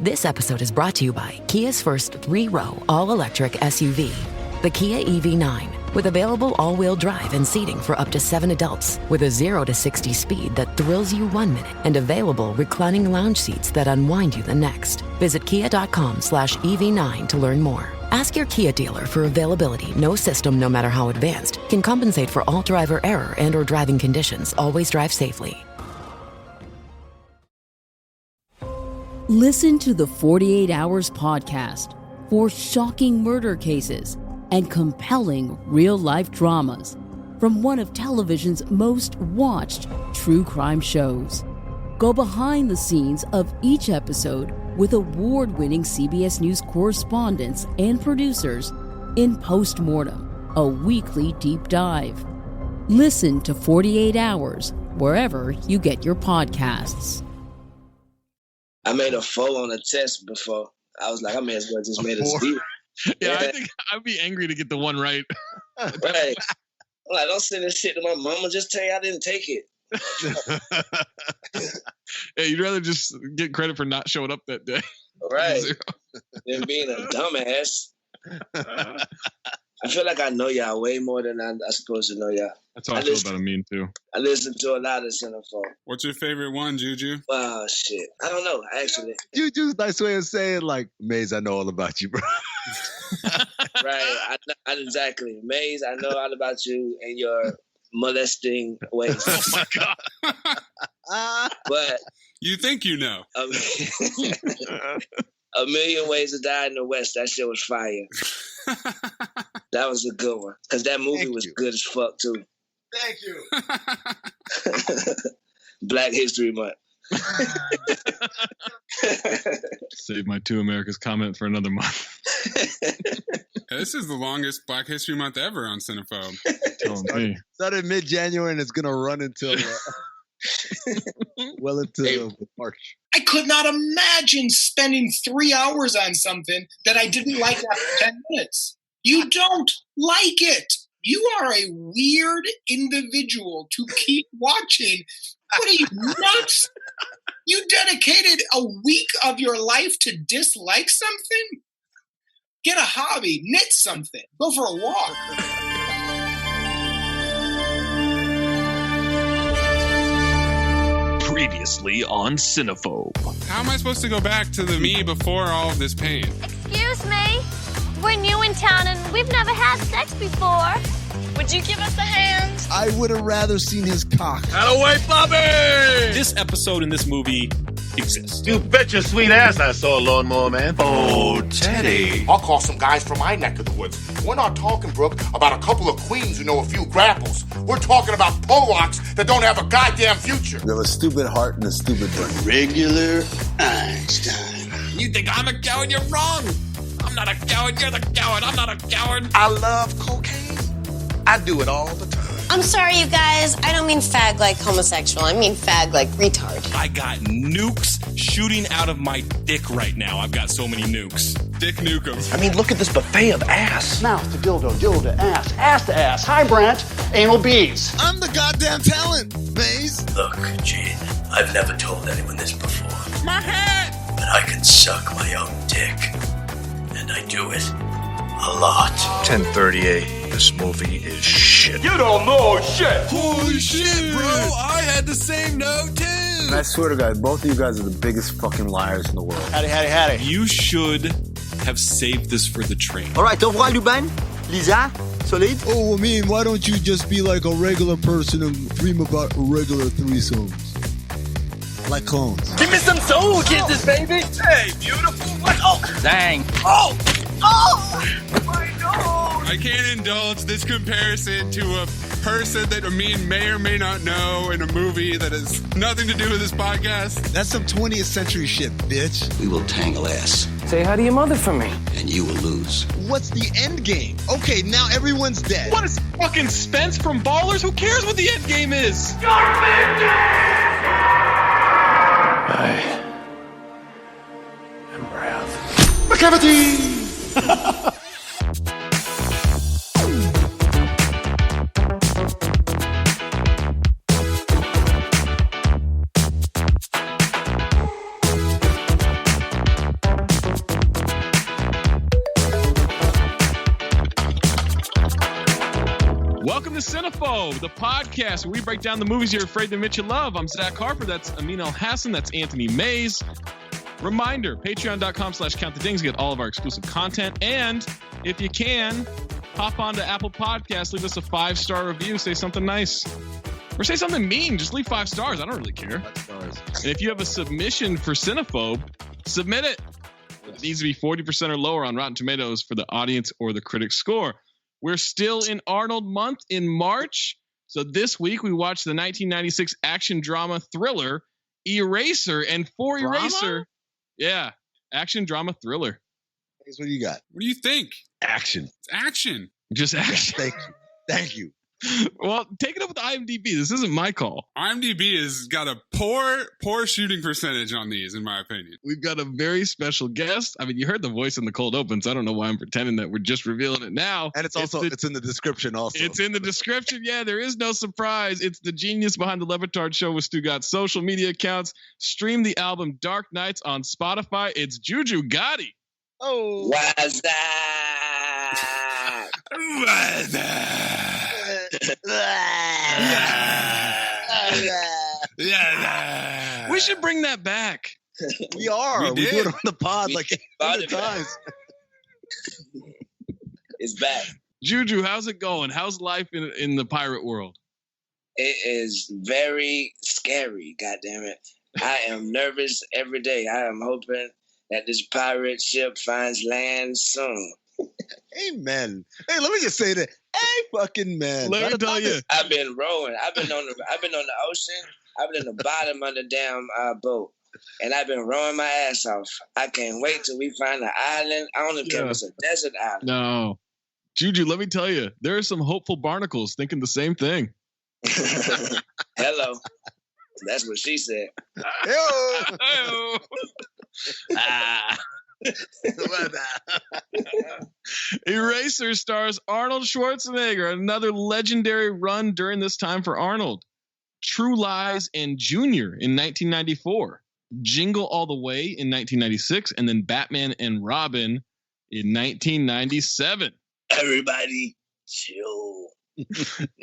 This episode is brought to you by Kia's first 3-row all-electric SUV, the Kia EV9, with available all-wheel drive and seating for up to 7 adults, with a 0 to 60 speed that thrills you 1 minute, and available reclining lounge seats that unwind you the next. Visit kia.com/EV9 to learn more. Ask your Kia dealer for availability. No system, no matter how advanced, can compensate for all driver error and or driving conditions. Always drive safely. Listen to the 48 Hours podcast for shocking murder cases and compelling real-life dramas from one of television's most watched true crime shows. Go behind the scenes of each episode with award-winning CBS News correspondents and producers in Postmortem, a weekly deep dive. Listen to 48 Hours wherever you get your podcasts. I made a 4 on a test before. I was like, I may as well just made a 0. Yeah, I think I'd be angry to get the one right. Right. I'm like, don't send this shit to my mama. Just tell you I didn't take it. Yeah, you'd rather just get credit for not showing up that day. Right. Than being a dumbass. I feel like I know y'all way more than I'm supposed to know y'all. That's how I feel about Amin, too. I listen to a lot of Cinephobe. What's your favorite one, Juju? Oh, shit. I don't know, actually. Juju's nice way of saying, like, Maze, I know all about you, bro. Right. Exactly. Maze, I know all about you and your molesting ways. Oh, my God. But you think you know. A Million Ways to Die in the West. That shit was fire. That was a good one. Because that movie was good as fuck, too. Thank you. Black History Month. Save my Two Americas comment for another month. This is the longest Black History Month ever on Cinephobe. Started mid-January and it's going to run until well into March. I could not imagine spending 3 hours on something that I didn't like after 10 minutes. You don't like it. You are a weird individual to keep watching. What are you, nuts? You dedicated a week of your life to dislike something? Get a hobby, knit something, go for a walk. Previously on Cinephobe. How am I supposed to go back to the me before all of this pain? Excuse me? We're new in town and we've never had sex before. Would you give us a hand? I would have rather seen his cock. Out of way, Bobby! This episode in this movie exists. You bet your sweet ass I saw a lawnmower man. Oh, Teddy. I'll call some guys from my neck of the woods. We're not talking, Brooke, about a couple of queens who know a few grapples. We're talking about Polacks that don't have a goddamn future. You have a stupid heart and a stupid brain. Regular Einstein. You think I'm a coward? You're wrong. I'm not a coward. You're the coward. I'm not a coward. I love cocaine. I do it all the time. I'm sorry, you guys. I don't mean fag like homosexual. I mean fag like retard. I got nukes shooting out of my dick right now. I've got so many nukes. Dick Nukem. I mean, look at this buffet of ass. Mouth to dildo, dildo to ass to ass, high branch, anal beads. I'm the goddamn talent, Maze. Look, Gene, I've never told anyone this before. My head! But I can suck my own dick. And I do it a lot. 1038. This movie is shit. You don't know shit! Holy shit, bro! I had the same note, too! And I swear to God, both of you guys are the biggest fucking liars in the world. Howdy. You should have saved this for the train. All right, au revoir, Lubin. Lisa, solid. Oh, I mean, why don't you just be like a regular person and dream about regular threesomes? Like clones. Give me some soul kisses, baby! Hey, beautiful! What? Oh! Dang. Oh! Oh! My nose! I can't indulge this comparison to a person that Amin may or may not know in a movie that has nothing to do with this podcast. That's some 20th century shit, bitch. We will tangle ass. Say hi to your mother for me. And you will lose. What's the end game? Okay, now everyone's dead. What is fucking Spence from Ballers? Who cares what the end game is? I am proud. McCavity! Welcome to Cinephobe, the podcast where we break down the movies you're afraid to admit you love. I'm Zach Harper. That's Amin El-Hassan. That's Anthony Mays. Reminder, patreon.com/countthedings. Get all of our exclusive content. And if you can, hop onto Apple Podcasts. Leave us a 5-star review. Say something nice. Or say something mean. Just leave 5 stars. I don't really care. 5 stars. And if you have a submission for Cinephobe, submit it. It needs to be 40% or lower on Rotten Tomatoes for the audience or the critic score. We're still in Arnold month in March. So this week we watched the 1996 action drama thriller Eraser. And for Drama? Eraser, yeah, action drama thriller. What do you got? What do you think? Action. It's action. Just action. Thank you. Thank you. Well, take it up with IMDb. This isn't my call. IMDb has got a poor shooting percentage on these, in my opinion. We've got a very special guest. I mean, you heard the voice in the cold open, so I don't know why I'm pretending that we're just revealing it now. And it's in the description also. It's in the description. Yeah, there is no surprise. It's the genius behind the Levitard Show with Stu Gott's social media accounts. Stream the album Dark Nights on Spotify. It's JuJu Gotti. Oh. What's that? What's that? We should bring that back. We are. We do it on the pod like 100 times. It's back. JuJu, how's it going? How's life in the pirate world? It is very scary, goddammit. I am nervous every day. I am hoping that this pirate ship finds land soon. Amen. Hey, let me just say that. Hey, fucking man. Let me tell you. I've been rowing. I've been on the ocean. I've been in the bottom of the damn boat. And I've been rowing my ass off. I can't wait till we find an island. I don't even care if it's a desert island. No. JuJu, let me tell you, there are some hopeful barnacles thinking the same thing. Hello. That's what she said. Eraser stars Arnold Schwarzenegger, another legendary run during this time for Arnold. True Lies and Junior in 1994. Jingle All the Way in 1996, and then Batman and Robin in 1997. Everybody chill.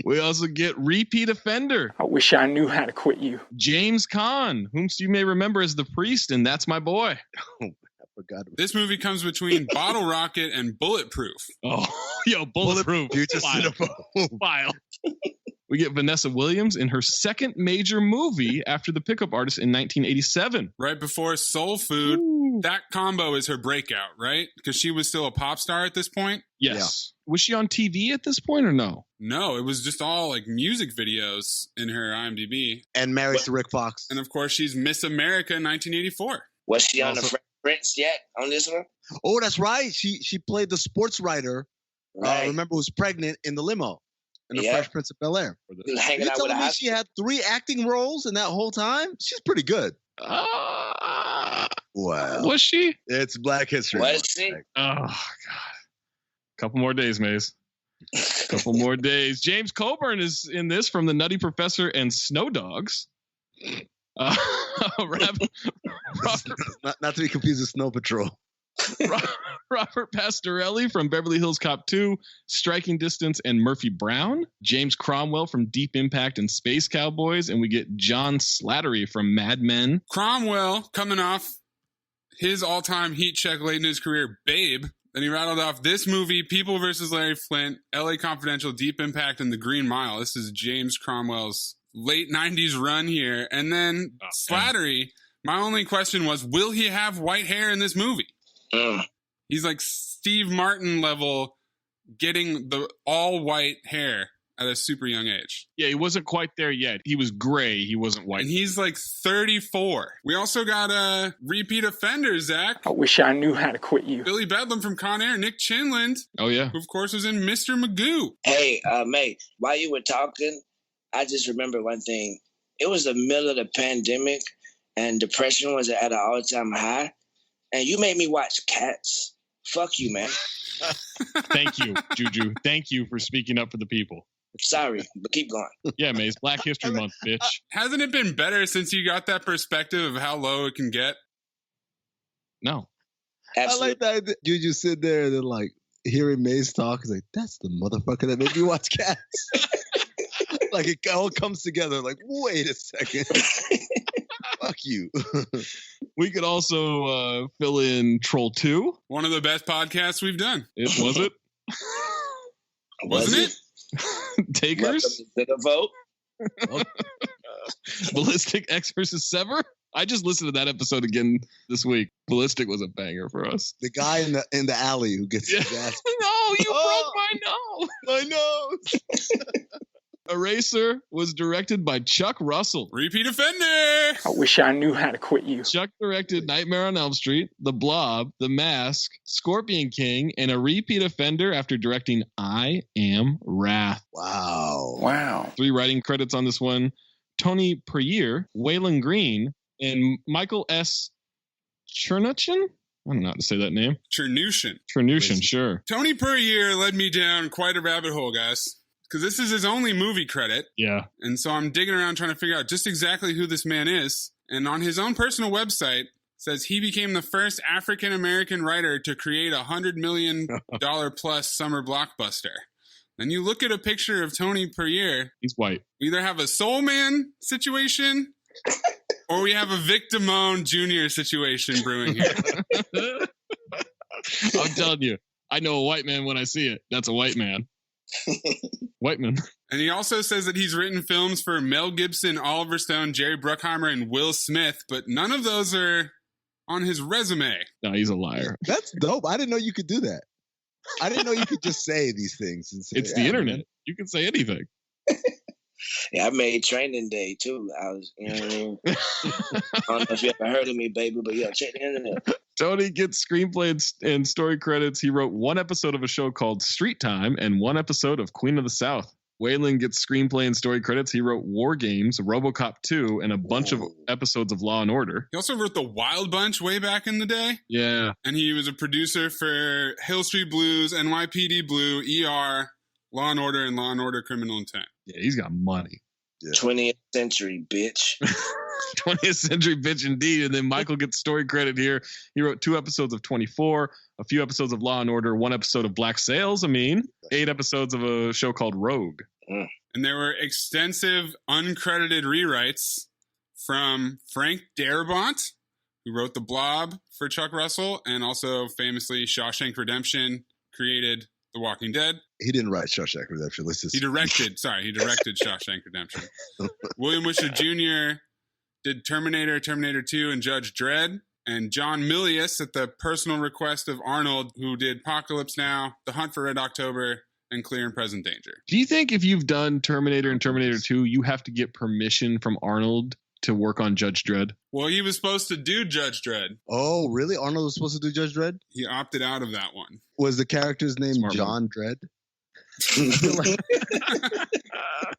We also get repeat offender. I wish I knew how to quit you. James Caan, whom you may remember as the priest, and That's My Boy. Forgot. This movie comes between Bottle Rocket and Bulletproof. Oh, yo, Bulletproof. Future File. We get Vanessa Williams in her second major movie after The Pickup Artist in 1987. Right before Soul Food. Ooh. That combo is her breakout, right? Because she was still a pop star at this point? Yes. Yeah. Was she on TV at this point or no? No, it was just all like music videos in her IMDb. And married to Rick Fox. And of course, she's Miss America in 1984. Was she on the Prince yet on this one? Oh, that's right. She played the sports writer. Right. Remember, who was pregnant in the limo in the Fresh Prince of Bel-Air. You're telling me she had 3 acting roles in that whole time? She's pretty good. Wow. Was she? It's Black History. Was she? Oh, God. Couple more days, Maze. Couple more days. James Coburn is in this from The Nutty Professor and Snow Dogs. Robert, not to be confused with Snow Patrol. Robert Pastorelli from Beverly Hills Cop 2, Striking Distance, and Murphy Brown. James Cromwell from Deep Impact and Space Cowboys. And we get John Slattery from Mad Men. Cromwell coming off his all-time heat check late in his career, Babe. Then he rattled off this movie, People vs. Larry Flint, LA Confidential, Deep Impact, and The Green Mile. This is James Cromwell's late 90s run here. And then Slattery, my only question was, will he have white hair in this movie? He's like Steve Martin level, getting the all white hair at a super young age. Yeah, he wasn't quite there yet. He was gray. He wasn't white. And he's like 34. We also got a repeat offender, Zach. I wish I knew how to quit you. Billy Bedlam from Con Air, Nick Chinland. Oh, yeah. Who, of course, was in Mr. Magoo. Hey, mate, while you were talking, I just remember one thing. It was the middle of the pandemic, and depression was at an all-time high. And you made me watch Cats. Fuck you, man. Thank you, JuJu. Thank you for speaking up for the people. Sorry, but keep going. Yeah, man. It's Black History Month, bitch. Hasn't it been better since you got that perspective of how low it can get? No. Absolutely. I like that you just sit there and then like hearing Maze talk. He's like, that's the motherfucker that made me watch Cats. Like it all comes together. Like, wait a second. Fuck you. We could also fill in Troll 2. One of the best podcasts we've done. Was it? Wasn't it? Takers? To the vote. Ballistic X versus Sever. I just listened to that episode again this week. Ballistic was a banger for us. The guy in the alley who gets his ass. No, you broke my nose. My nose. Eraser was directed by Chuck Russell. Repeat offender. I wish I knew how to quit you. Chuck directed Nightmare on Elm Street, The Blob, The Mask, Scorpion King, and a repeat offender after directing I Am Wrath. Wow. 3 writing credits on this one. Tony Perrier, Waylon Green, and Michael S. Chernuchin? I don't know how to say that name. Chernushin, sure. Tony Perrier led me down quite a rabbit hole, guys. Because this is his only movie credit. Yeah. And so I'm digging around trying to figure out just exactly who this man is. And on his own personal website, says he became the first African-American writer to create $100 million plus summer blockbuster. Then you look at a picture of Tony Perrier. He's white. We either have a Soul Man situation or we have a Vic Damone Jr. situation brewing here. I'm telling you, I know a white man when I see it. That's a white man. White man. And he also says that he's written films for Mel Gibson, Oliver Stone, Jerry Bruckheimer, and Will Smith, but none of those are on his resume. No, he's a liar. That's dope. I didn't know you could do that. I didn't know you could just say these things. And say, it's the internet. Man. You can say anything. Yeah, I made Training Day too. I was, you know what I mean? I don't know if you ever heard of me, baby, but yeah, check the internet. Tony gets screenplay and story credits. He wrote 1 episode of a show called Street Time and 1 episode of Queen of the South. Waylon gets screenplay and story credits. He wrote War Games, RoboCop 2, and a bunch of episods of Law and Order. He also wrote The Wild Bunch way back in the day. Yeah. And he was a producer for Hill Street Blues, NYPD Blue, ER, Law and Order, and Law and Order Criminal Intent. Yeah, he's got money. Yeah. 20th century, bitch. 20th century bitch indeed. And then Michael gets story credit here. He wrote 2 episodes of 24, a few episodes of Law and Order, 1 episode of Black Sails, 8 episodes of a show called Rogue. And there were extensive uncredited rewrites from Frank Darabont, who wrote The Blob for Chuck Russell, and also famously Shawshank Redemption, created The Walking Dead. He didn't write Shawshank Redemption. He directed Shawshank Redemption. William Wisher Jr. did Terminator, Terminator 2, and Judge Dredd. And John Milius, at the personal request of Arnold, who did Apocalypse Now, The Hunt for Red October, and Clear and Present Danger. Do you think if you've done Terminator and Terminator 2, you have to get permission from Arnold to work on Judge Dredd? Well, he was supposed to do Judge Dredd. Oh, really? Arnold was supposed to do Judge Dredd? He opted out of that one. Was the character's name John Dredd?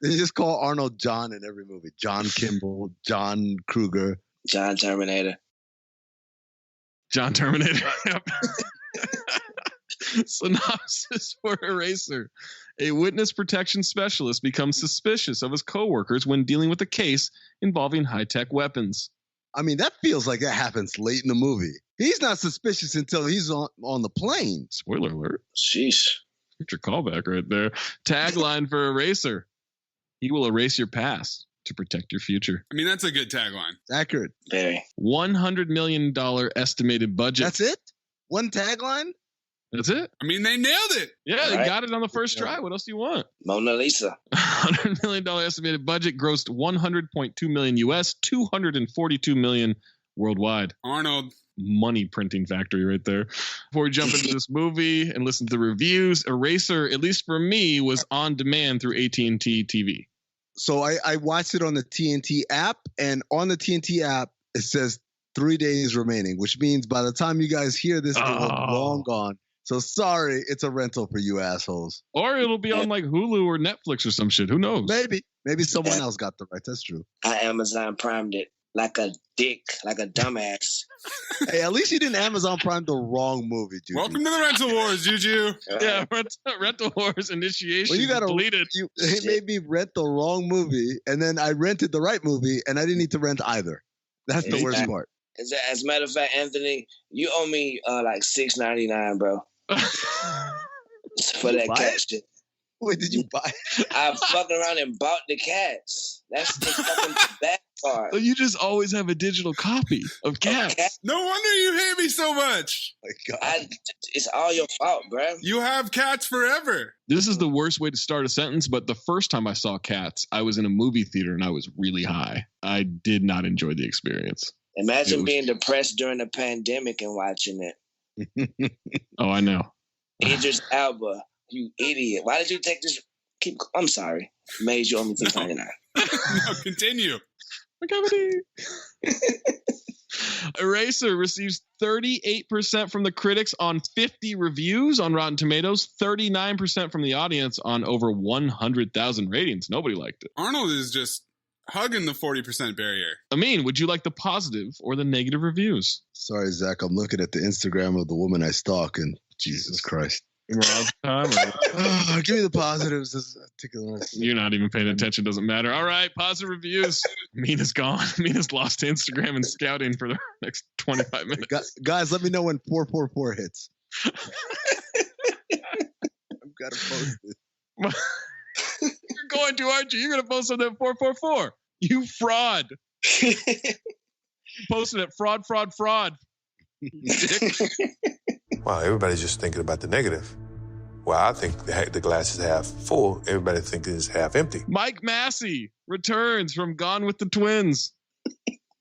They just call Arnold John in every movie. John Kimball, John Kruger. John Terminator. John Terminator. Yep. Synopsis for Eraser. A witness protection specialist becomes suspicious of his coworkers when dealing with a case involving high-tech weapons. I mean, that feels like that happens late in the movie. He's not suspicious until he's on the plane. Spoiler alert. Sheesh. Get your callback right there. Tagline for Eraser. He will erase your past to protect your future. I mean, that's a good tagline. It's accurate. Very. $100 million estimated budget. That's it? One tagline? That's it. I mean, they nailed it. Yeah, they got it on the first try. What else do you want? Mona Lisa. $100 million estimated budget, grossed $100.2 million US, $242 million worldwide. Arnold. Money printing factory right there. Before we jump into this movie and listen to the reviews, Eraser, at least for me, was on demand through AT&T TV. So I watched it on the TNT app, and on the TNT app, it says 3 days remaining, which means by the time you guys hear this, it will be long gone. So sorry, it's a rental for you assholes. Or it'll be on like Hulu or Netflix or some shit. Who knows? Maybe someone else got the rights. That's true. I Amazon Primed it like a dick, like a dumbass. Hey, at least you didn't Amazon Prime the wrong movie, Juju. Welcome to the Rental Wars, Juju. Yeah, Rental Wars initiation. Well, you got deleted. It made me rent the wrong movie, and then I rented the right movie, and I didn't need to rent either. That's the worst part. As a matter of fact, Anthony, you owe me like $6.99, bro. For that cat shit. Wait, did you buy? I fucking around and bought the cats. That's the fucking bad part. Oh, you just always have a digital copy of Cats. No wonder you hate me so much. My God. It's all your fault, bro. You have Cats forever. This is the worst way to start a sentence, but the first time I saw Cats, I was in a movie theater and I was really high. I did not enjoy the experience. Imagine being depressed during the pandemic and watching it. Oh, I know. Idris Elba, you idiot. Why did you take this? I'm sorry. Made you owe me $2.99. No, continue. Eraser receives 38% from the critics on 50 reviews on Rotten Tomatoes, 39% from the audience on over 100,000 ratings. Nobody liked it. Arnold is just hugging the 40% barrier. Amin, would you like the positive or the negative reviews? Sorry, Zach. I'm looking at the Instagram of the woman I stalk, and Jesus Christ. Give me the positives. You're not even paying attention. Doesn't matter. All right, positive reviews. Mina's gone. Mina's lost to Instagram and scouting for the next 25 minutes. Guys, let me know when 444 hits. I've got to post it. You're going to, aren't you? You're going to post something at 444. You fraud. You posted it. Fraud. You dick. Wow, everybody's just thinking about the negative. Well, I think the glass is half full. Everybody thinks it's half empty. Mike Massey returns from Gone with the Twins.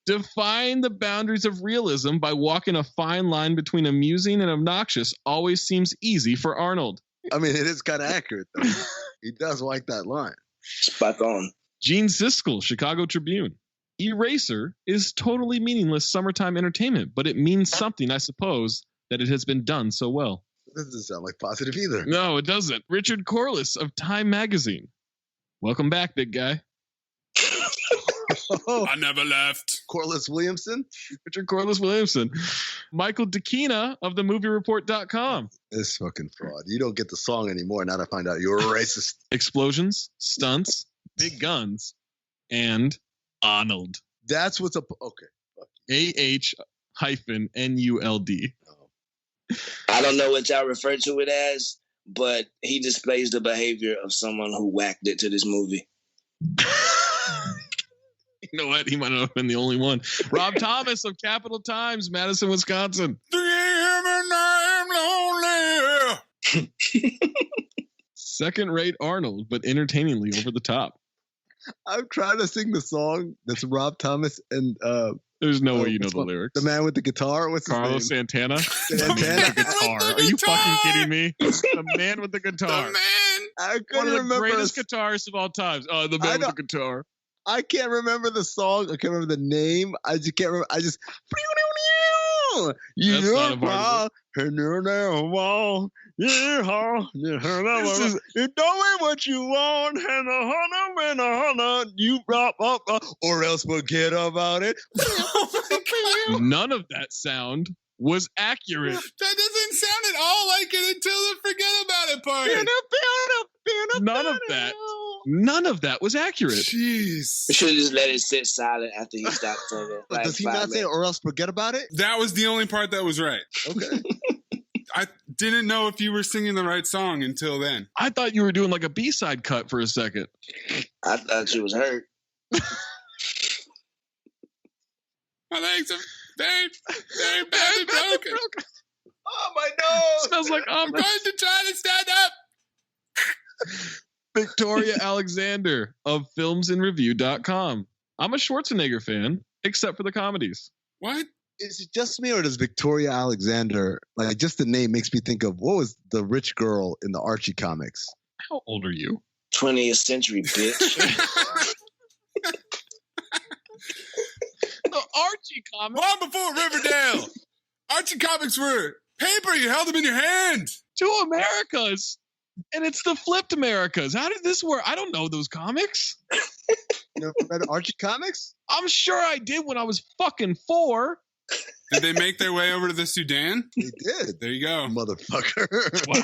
Define the boundaries of realism by walking a fine line between amusing and obnoxious always seems easy for Arnold. I mean, it is kind of accurate, though. He does like that line. Spot on. Gene Siskel, Chicago Tribune. Eraser is totally meaningless summertime entertainment, but it means something, I suppose, that it has been done so well. It doesn't sound like positive either. No, it doesn't. Richard Corliss of Time Magazine. Welcome back, big guy. I never left. Corliss Williamson? Richard Corliss Williamson. Michael DeKina of themoviereport.com. This fucking fraud. You don't get the song anymore. Now I find out you're a racist. Explosions, stunts, big guns, and Arnold. That's what's up. Okay. AH-NULD. I don't know what y'all refer to it as, but he displays the behavior of someone who whacked it to this movie. You know what? He might not have been the only one. Rob Thomas of Capital Times, Madison, Wisconsin. 3 a.m. and I am lonely. Second-rate Arnold, but entertainingly over the top. I'm trying to sing the song that's Rob Thomas and there's no way you know the lyrics. The man with the guitar. What's his Carlos name? Santana. Santana. Guitar. Are you fucking kidding me? The man with the guitar. The man. I couldn't One of the remember. greatest guitarists of all time. The man with the guitar. I can't remember the song. I can't remember the name. I just can't remember. I just. That's not a part of You know what you want, and you rock up, or else forget about it. None of that sound was accurate. That doesn't sound at all like it until the forget about it part. None of that was accurate. Jeez. We should have just let it sit silent after he stopped singing. But does he not say or else forget about it? That was the only part that was right. Okay. I didn't know if you were singing the right song until then. I thought you were doing like a B-side cut for a second. I thought you was hurt. My legs are very, very badly broken. Oh, my nose. Smells like I'm going to try to stand up. Victoria Alexander of filmsinreview.com. I'm a Schwarzenegger fan, except for the comedies. What? Is it just me, or does Victoria Alexander, like just the name makes me think of, what was the rich girl in the Archie comics? How old are you? 20th century, bitch. The Archie comics? Long before Riverdale. Archie comics were paper. You held them in your hand. 2 Americas. And it's the flipped Americas. How did this work? I don't know those comics. You never read Archie comics? I'm sure I did when I was fucking 4. Did they make their way over to the Sudan? They did. There you go. Motherfucker. Wow.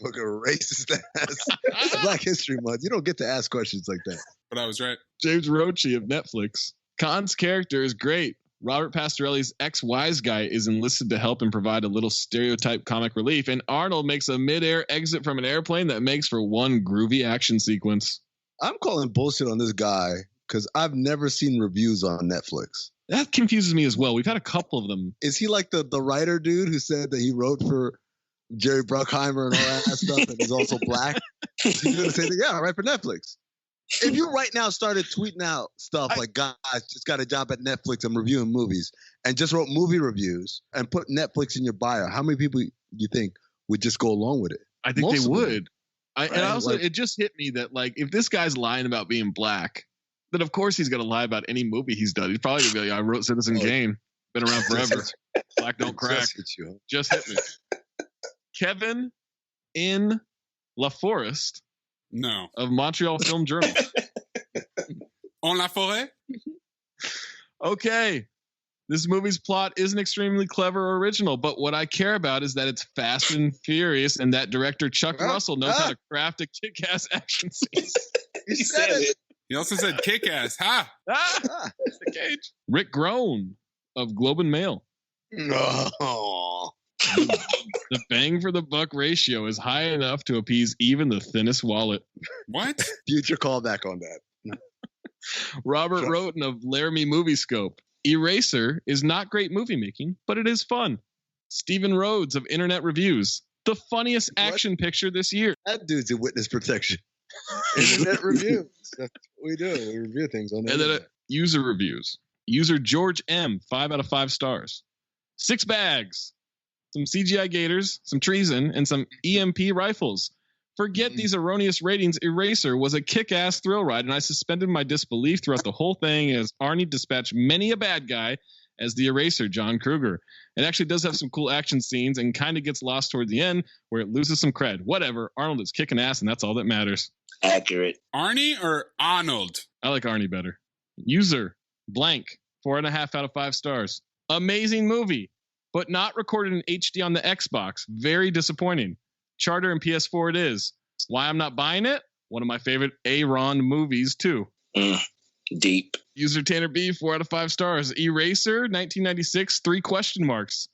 Fucking racist ass. It's Black History Month. You don't get to ask questions like that. But I was right. James Roche of Netflix. Caan's character is great, Robert Pastorelli's ex-wise guy is enlisted to help and provide a little stereotype comic relief, and Arnold makes a mid-air exit from an airplane that makes for one groovy action sequence. I'm calling bullshit on this guy because I've never seen reviews on Netflix. That confuses me as well. We've had a couple of them. Is he like the writer dude who said that he wrote for Jerry Bruckheimer and all that stuff and is also black? He's going to say, yeah, I write for Netflix. If you right now started tweeting out stuff like, guys, just got a job at Netflix, I'm reviewing movies, and just wrote movie reviews and put Netflix in your bio, how many people you think would just go along with it? I think they would. And also, Like, it just hit me that, like, if this guy's lying about being black, then of course he's going to lie about any movie he's done. He's probably going to be like, I wrote Citizen Kane. Been around forever. Black don't crack. Just hit me. Kevin in La Forest. No. Of Montreal Film Journal. En la forêt? Okay. This movie's plot isn't extremely clever or original, but what I care about is that it's fast and furious, and that director Chuck Russell knows how to craft a kick-ass action scene. He said it. He also said kick-ass. Ha! It's the cage. Rick Groen of Globe and Mail. No. The bang for the buck ratio is high enough to appease even the thinnest wallet. What? Future callback on that. Robert Roten of Laramie Moviescope. Eraser is not great movie making, but it is fun. Stephen Rhodes of Internet Reviews. The funniest action picture this year. That dude's in witness protection. Internet reviews. That's what we do. We review things on the And then internet. user reviews. User George M. 5 out of 5 stars. 6 bags. Some CGI gators, some treason, and some EMP rifles. Forget these erroneous ratings. Eraser was a kick-ass thrill ride, and I suspended my disbelief throughout the whole thing as Arnie dispatched many a bad guy as the Eraser, John Kruger. It actually does have some cool action scenes and kind of gets lost toward the end where it loses some cred. Whatever. Arnold is kicking ass, and that's all that matters. Accurate. Arnie or Arnold? I like Arnie better. User blank 4.5 out of 5 stars. Amazing movie, but not recorded in HD on the Xbox. Very disappointing. Charter and PS4 it is. Why I'm not buying it? One of my favorite Aaron movies too. Deep. User Tanner B 4 out of 5 stars. Eraser 1996 3 question marks.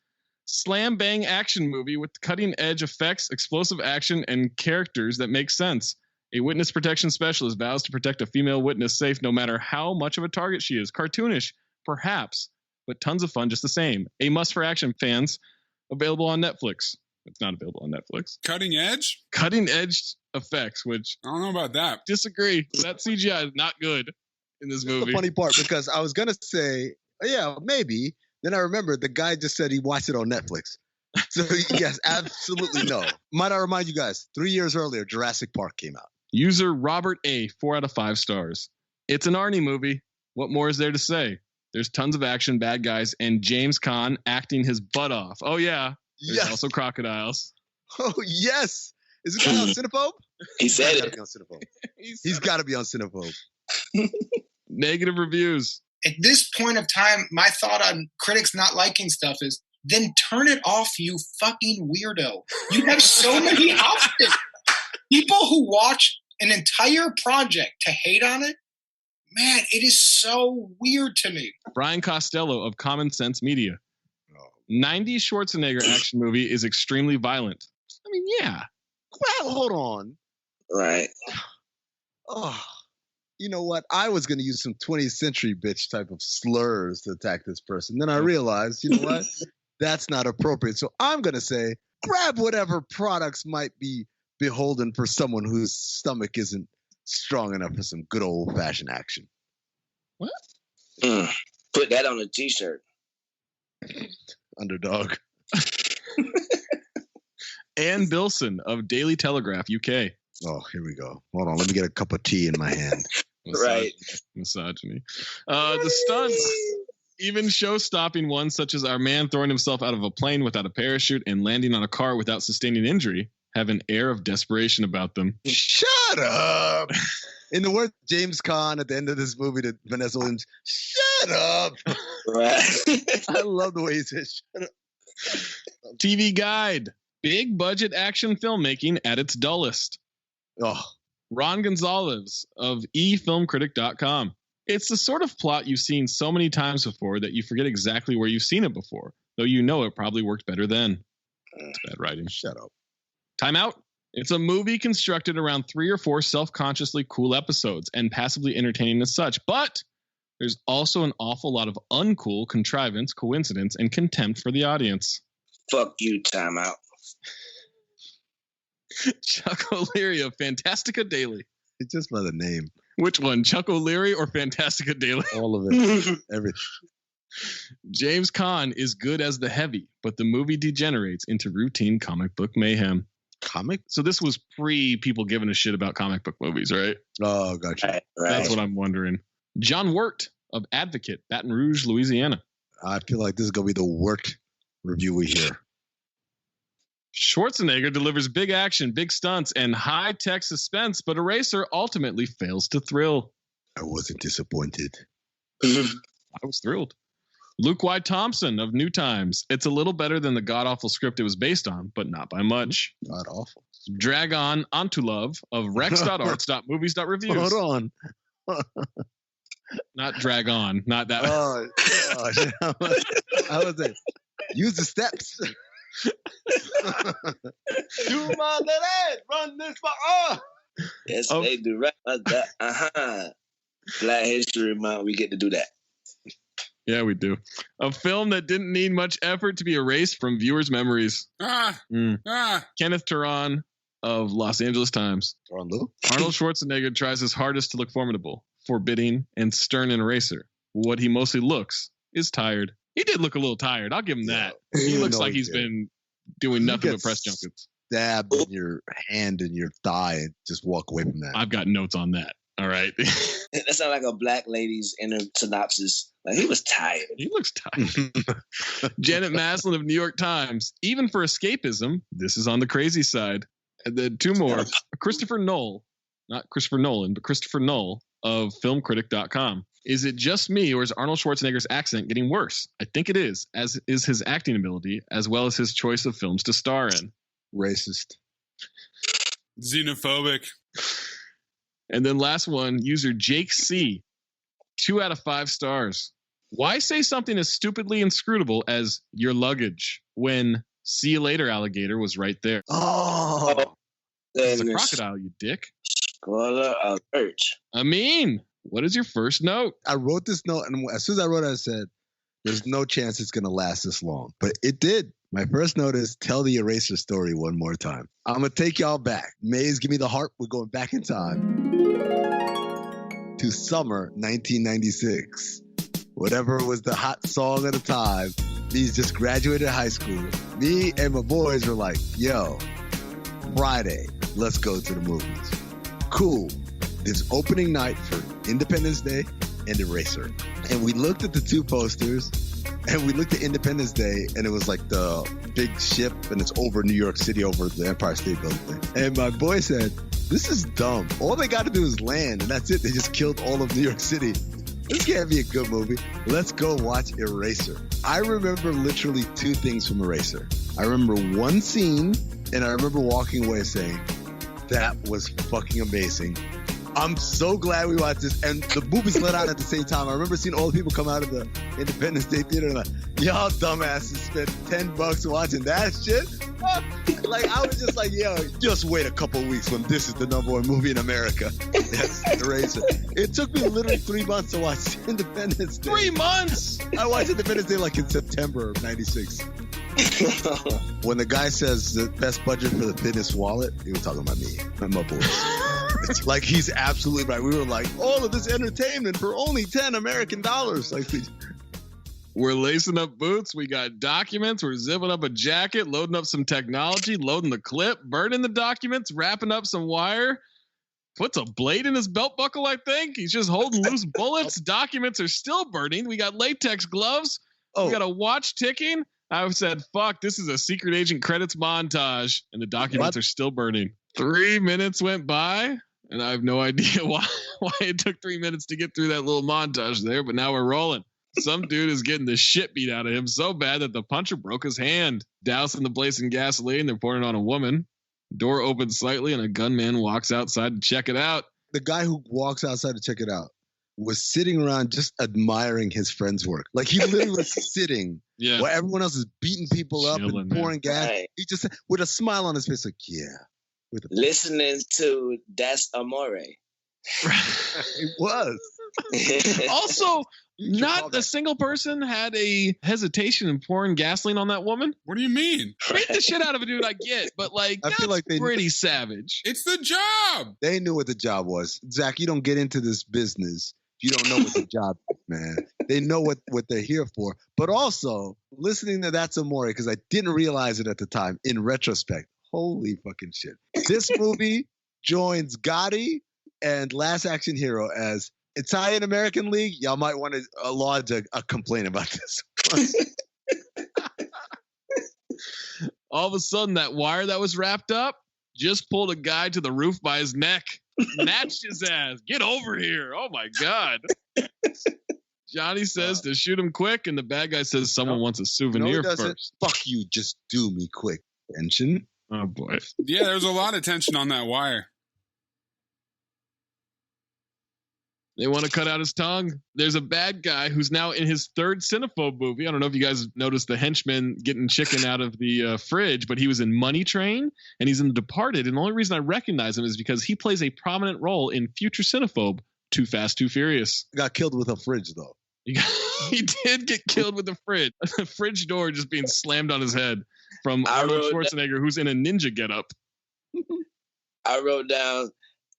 Slam bang action movie with cutting edge effects, explosive action, and characters that make sense. A witness protection specialist vows to protect a female witness safe no matter how much of a target she is. Cartoonish, perhaps, but tons of fun just the same. A must for action fans. Available on Netflix. It's not available on Netflix. Cutting edge? Cutting edge effects, which I don't know about that. Disagree. That CGI is not good in this movie. The funny part, because I was going to say, yeah, maybe. Then I remembered the guy just said he watched it on Netflix. So yes, absolutely no. Might I remind you guys, 3 years earlier, Jurassic Park came out. User Robert A 4 out of 5 stars. It's an Arnie movie. What more is there to say? There's tons of action, bad guys, and James Caan acting his butt off. Oh yeah. There's also crocodiles. Oh yes. Is this guy on Cinephobe? He said it. He's got to be on Cinephobe. Negative reviews. At this point of time, my thought on critics not liking stuff is, then turn it off, you fucking weirdo. You have so many options. People who watch an entire project to hate on it, man, it is so weird to me. Brian Costello of Common Sense Media. 90s Schwarzenegger action movie is extremely violent. I mean, yeah. Well, hold on. Right. Oh, you know what? I was going to use some 20th century bitch type of slurs to attack this person. Then I realized, you know what? That's not appropriate. So I'm going to say, grab whatever products might be beholden for someone whose stomach isn't strong enough for some good old fashioned action. What? Put that on a t-shirt. Underdog. Ann Bilson of Daily Telegraph, UK. Oh, here we go. Hold on. Let me get a cup of tea in my hand. Right. Misogyny. The stunts, even show-stopping ones such as our man throwing himself out of a plane without a parachute and landing on a car without sustaining injury, have an air of desperation about them. Shut up. In the words of James Caan at the end of this movie to Vanessa Williams, shut up. Right. I love the way he says shut up. TV Guide. Big budget action filmmaking at its dullest. Oh. Ron Gonzalez of eFilmcritic.com. It's the sort of plot you've seen so many times before that you forget exactly where you've seen it before, though you know it probably worked better then. It's bad writing. Shut up. Time out. It's a movie constructed around 3 or 4 self-consciously cool episodes and passively entertaining as such, but there's also an awful lot of uncool contrivance, coincidence, and contempt for the audience. Fuck you, time out. Chuck O'Leary of Fantastica Daily. It's just by the name. Which one, Chuck O'Leary or Fantastica Daily? All of it. Everything. James Caan is good as the heavy, but the movie degenerates into routine comic book mayhem. Comic? So this was pre people giving a shit about comic book movies, right? Oh, gotcha. Right. That's what I'm wondering. John Wirt of Advocate, Baton Rouge, Louisiana. I feel like this is going to be the Wirt review we hear. Schwarzenegger delivers big action, big stunts, and high-tech suspense, but Eraser ultimately fails to thrill. I wasn't disappointed. I was thrilled. Luke Y. Thompson of New Times. It's a little better than the god-awful script it was based on, but not by much. God-awful. Dragon Ontulov of rex.arts.movies.reviews. Hold on. Not drag on, not that. Oh, gosh. I was like, use the steps. Do my leg, run this far. Oh. Yes, they do. Right. Black History Month, we get to do that. Yeah, we do. A film that didn't need much effort to be erased from viewers' memories. Kenneth Turan of Los Angeles Times. Arnold Schwarzenegger tries his hardest to look formidable, forbidding, and stern in Eraser. What he mostly looks is tired. He did look a little tired. I'll give him that. He looks like he's been doing nothing but press junkets. Stab in your hand and your thigh and just walk away from that. I've got notes on that. All right. That sounds like a black lady's inner synopsis. Like, he was tired. He looks tired. Janet Maslin of New York Times. Even for escapism, this is on the crazy side. And then 2 more. Christopher Knoll. Not Christopher Nolan, but Christopher Knoll of filmcritic.com. Is it just me, or is Arnold Schwarzenegger's accent getting worse? I think it is, as is his acting ability, as well as his choice of films to star in. Racist. Xenophobic. And then last one, user Jake C. 2 out of 5 stars. Why say something as stupidly inscrutable as your luggage when see you later, alligator was right there? Oh. It's a crocodile, you dick. Spoiler alert. Amin, what is your first note? I wrote this note, and as soon as I wrote it, I said, there's no chance it's going to last this long. But it did. My first note is tell the Eraser story one more time. I'm going to take y'all back. Maze, give me the heart. We're going back in time to summer 1996. Whatever was the hot song at the time. These just graduated high school. Me and my boys were like, yo, Friday, let's go to the movies. Cool. It's opening night for Independence Day and Eraser. And we looked at the 2 posters, and we looked at Independence Day, and it was like the big ship, and it's over New York City, over the Empire State Building. And my boy said, this is dumb. All they got to do is land, and that's it. They just killed all of New York City. This can't be a good movie. Let's go watch Eraser. I remember literally 2 things from Eraser. I remember one scene, and I remember walking away saying, that was fucking amazing. I'm so glad we watched this. And the movies let out at the same time. I remember seeing all the people come out of the Independence Day Theater and like, y'all dumbasses spent $10 watching that shit. Like, I was just like, yo, just wait a couple of weeks when this is the #1 movie in America. Yes, Eraser. It took me literally 3 months to watch Independence Day. 3 months? I watched Independence Day like in September of 96. When the guy says the best budget for the thinnest wallet, he was talking about me and my boys. It's like, he's absolutely right. We were like, all of this entertainment for only $10 American. Like, we're lacing up boots. We got documents. We're zipping up a jacket, loading up some technology, loading the clip, burning the documents, wrapping up some wire. Puts a blade in his belt buckle, I think. He's just holding loose bullets. Documents are still burning. We got latex gloves. We got a watch ticking. I said, fuck, this is a secret agent credits montage. And the documents are still burning. 3 minutes went by, and I have no idea why it took 3 minutes to get through that little montage there, but now we're rolling. Some dude is getting the shit beat out of him so bad that the puncher broke his hand. Dousing the place in gasoline, they're pouring it on a woman. Door opens slightly, and a gunman walks outside to check it out. The guy who walks outside to check it out, was sitting around just admiring his friend's work. Like he literally was sitting while everyone else is beating people up and pouring gas. Right. He just with a smile on his face, like, listening to Das Amore. It was. Also, not a single person had a hesitation in pouring gasoline on that woman. What do you mean? Beat the shit out of a dude, I get, but like, I feel like pretty savage. It's the job. They knew what the job was. Zach, you don't get into this business if you don't know what the job is, man. They know what they're here for. But also, listening to That's Amore, because I didn't realize it at the time, in retrospect, holy fucking shit. This movie joins Gotti and Last Action Hero as Italian American League. Y'all might want to lodge a complaint about this one. All of a sudden, that wire that was wrapped up just pulled a guy to the roof by his neck. Snatched his ass. Get over here. Oh, my God. Johnny says to shoot him quick, and the bad guy says someone wants a souvenir first. Fuck you. Just do me quick. Tension. Oh, boy. Yeah, there was a lot of tension on that wire. They want to cut out his tongue. There's a bad guy who's now in his third Cinephobe movie. I don't know if you guys noticed the henchman getting chicken out of the fridge, but he was in Money Train and he's in The Departed. And the only reason I recognize him is because he plays a prominent role in future Cinephobe, Too Fast, Too Furious. Got killed with a fridge, though. He did get killed with the fridge. The fridge door just being slammed on his head from Arnold Schwarzenegger, who's in a ninja getup. I wrote down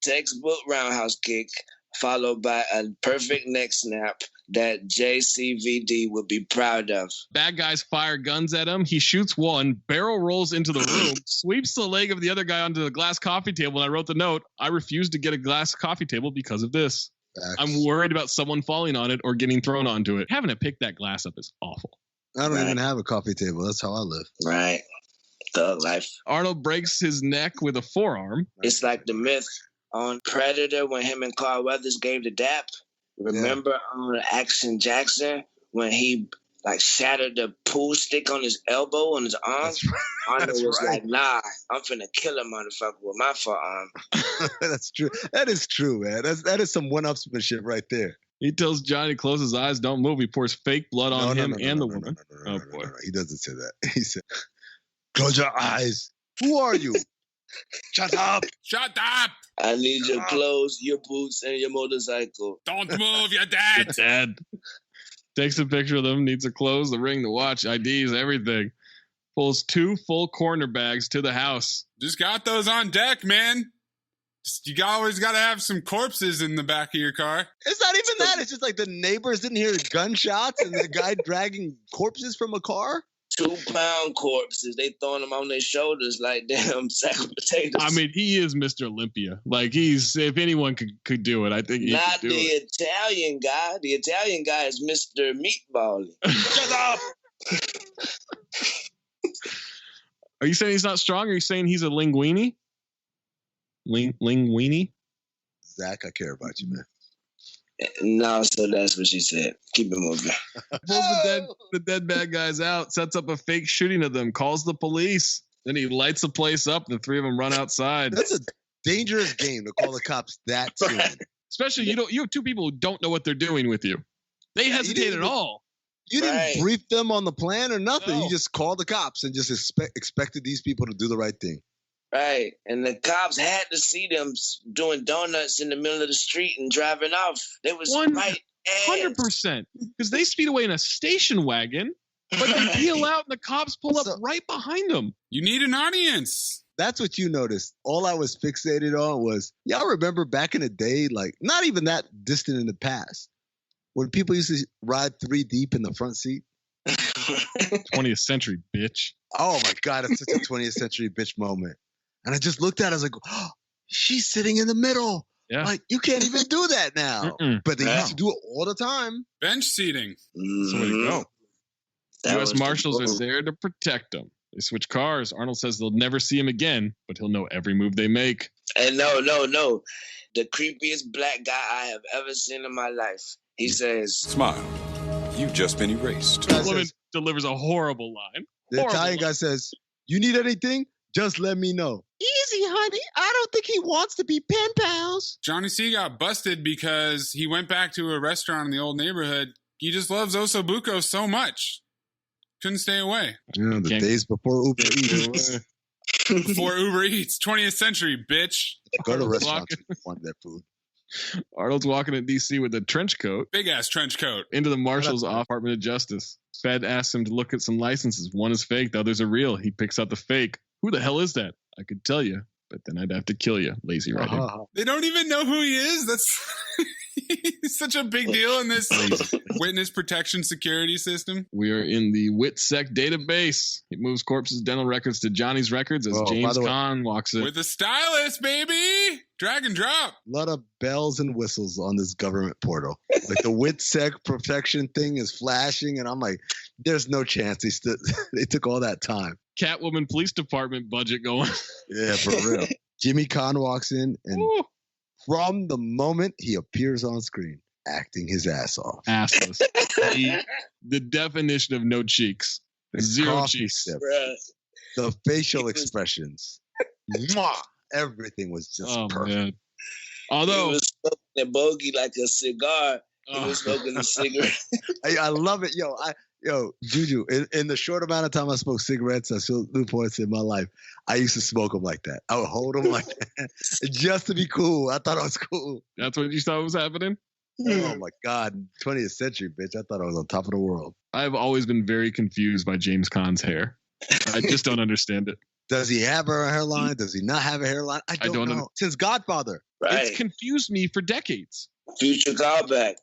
textbook roundhouse kick, followed by a perfect neck snap that JCVD would be proud of. Bad guys fire guns at him. He shoots one, barrel rolls into the room, sweeps the leg of the other guy onto the glass coffee table. And I wrote the note, I refuse to get a glass coffee table because of this. Facts. I'm worried about someone falling on it or getting thrown onto it. Having to pick that glass up is awful. I don't even have a coffee table. That's how I live. Right. Thug life. Arnold breaks his neck with a forearm. It's like the myth on Predator when him and Carl Weathers gave the dap. Remember on Action Jackson when he like shattered the pool stick on his elbow on his arm? Arnold was like, nah, I'm finna kill a motherfucker with my forearm. That's true. That is true, man. That is some one-upsmanship right there. He tells Johnny to close his eyes, don't move. He pours fake blood on him and the woman. Oh, boy. He doesn't say that. He said, close your eyes. Who are you? Shut up. Shut up. I need your clothes, your boots, and your motorcycle. Don't move, you're dead. Dead. Takes a picture of them, needs their clothes, the ring, the watch, IDs, everything. Pulls 2 full corner bags to the house. Just got those on deck, man. You always got to have some corpses in the back of your car. It's not even that. It's just like the neighbors didn't hear the gunshots and the guy dragging corpses from a car. 2-pound corpses. They throwing them on their shoulders like damn sack of potatoes. I mean, he is Mr. Olympia. Like he's, if anyone could do it, I think he not could do the it. Italian guy. The Italian guy is Mr. Meatball. Shut up. Are you saying he's not strong? Or are you saying he's a linguini? Linguini? Zach, I care about you, man. No, so that's what she said. Keep it moving. Pulls the dead bad guys out, sets up a fake shooting of them, calls the police. Then he lights the place up. The 3 of them run outside. That's a dangerous game to call the cops that soon. Especially you have 2 people who don't know what they're doing with you. They hesitate at all. You didn't brief them on the plan or nothing. No. You just called the cops and just expected these people to do the right thing. Right. And the cops had to see them doing donuts in the middle of the street and driving off. They was right. 100%. Because they speed away in a station wagon, but they peel out and the cops pull up right behind them. You need an audience. That's what you noticed. All I was fixated on was, y'all remember back in the day, like not even that distant in the past, when people used to ride 3 deep in the front seat? 20th century, bitch. Oh my God, it's such a 20th century bitch moment. And I just looked at it, I was like, oh, she's sitting in the middle. Yeah. Like, you can't even do that now. But they used to do it all the time. Bench seating. That's the way to go. U.S. Marshals are there to protect him. They switch cars. Arnold says they'll never see him again, but he'll know every move they make. And no. The creepiest black guy I have ever seen in my life. He says, smile. You've just been erased. The woman delivers a horrible line. The Italian guy says, you need anything? Just let me know. Easy, honey. I don't think he wants to be pen pals. Johnny C got busted because he went back to a restaurant in the old neighborhood. He just loves Osobuco so much. Couldn't stay away. The days before Uber Eats. Before Uber Eats. 20th century, bitch. Go to restaurants if you want that food. Arnold's walking in D.C. with a trench coat. Big ass trench coat. Into the marshal's Department of Justice. Fed asks him to look at some licenses. One is fake, the others are real. He picks out the fake. Who the hell is that? I could tell you, but then I'd have to kill you. Lazy writing. They don't even know who he is. That's he's such a big deal in this witness protection security system. We are in the WITSEC database. It moves corpses' dental records to Johnny's records as James Caan walks in. With a stylus, baby! Drag and drop. A lot of bells and whistles on this government portal. Like the WITSEC protection thing is flashing, and I'm like, there's no chance they took all that time. Catwoman Police Department budget going. Yeah, for real. Jimmy Caan walks in, and from the moment he appears on screen, acting his ass off. Assless. The definition of no cheeks. Zero cheeks. The facial expressions. Mwah! Everything was just perfect. Man. Although he was smoking a bogey like a cigar. He was smoking a cigarette. I love it. Yo, JuJu, in the short amount of time I smoked cigarettes, I smoked Newports in my life, I used to smoke them like that. I would hold them like that just to be cool. I thought I was cool. That's what you thought was happening? Oh, my God. 20th century, bitch. I thought I was on top of the world. I've always been very confused by James Caan's hair. I just don't understand it. Does he have a hairline? Does he not have a hairline? I don't know. Since Godfather. Right. It's confused me for decades. Future callback.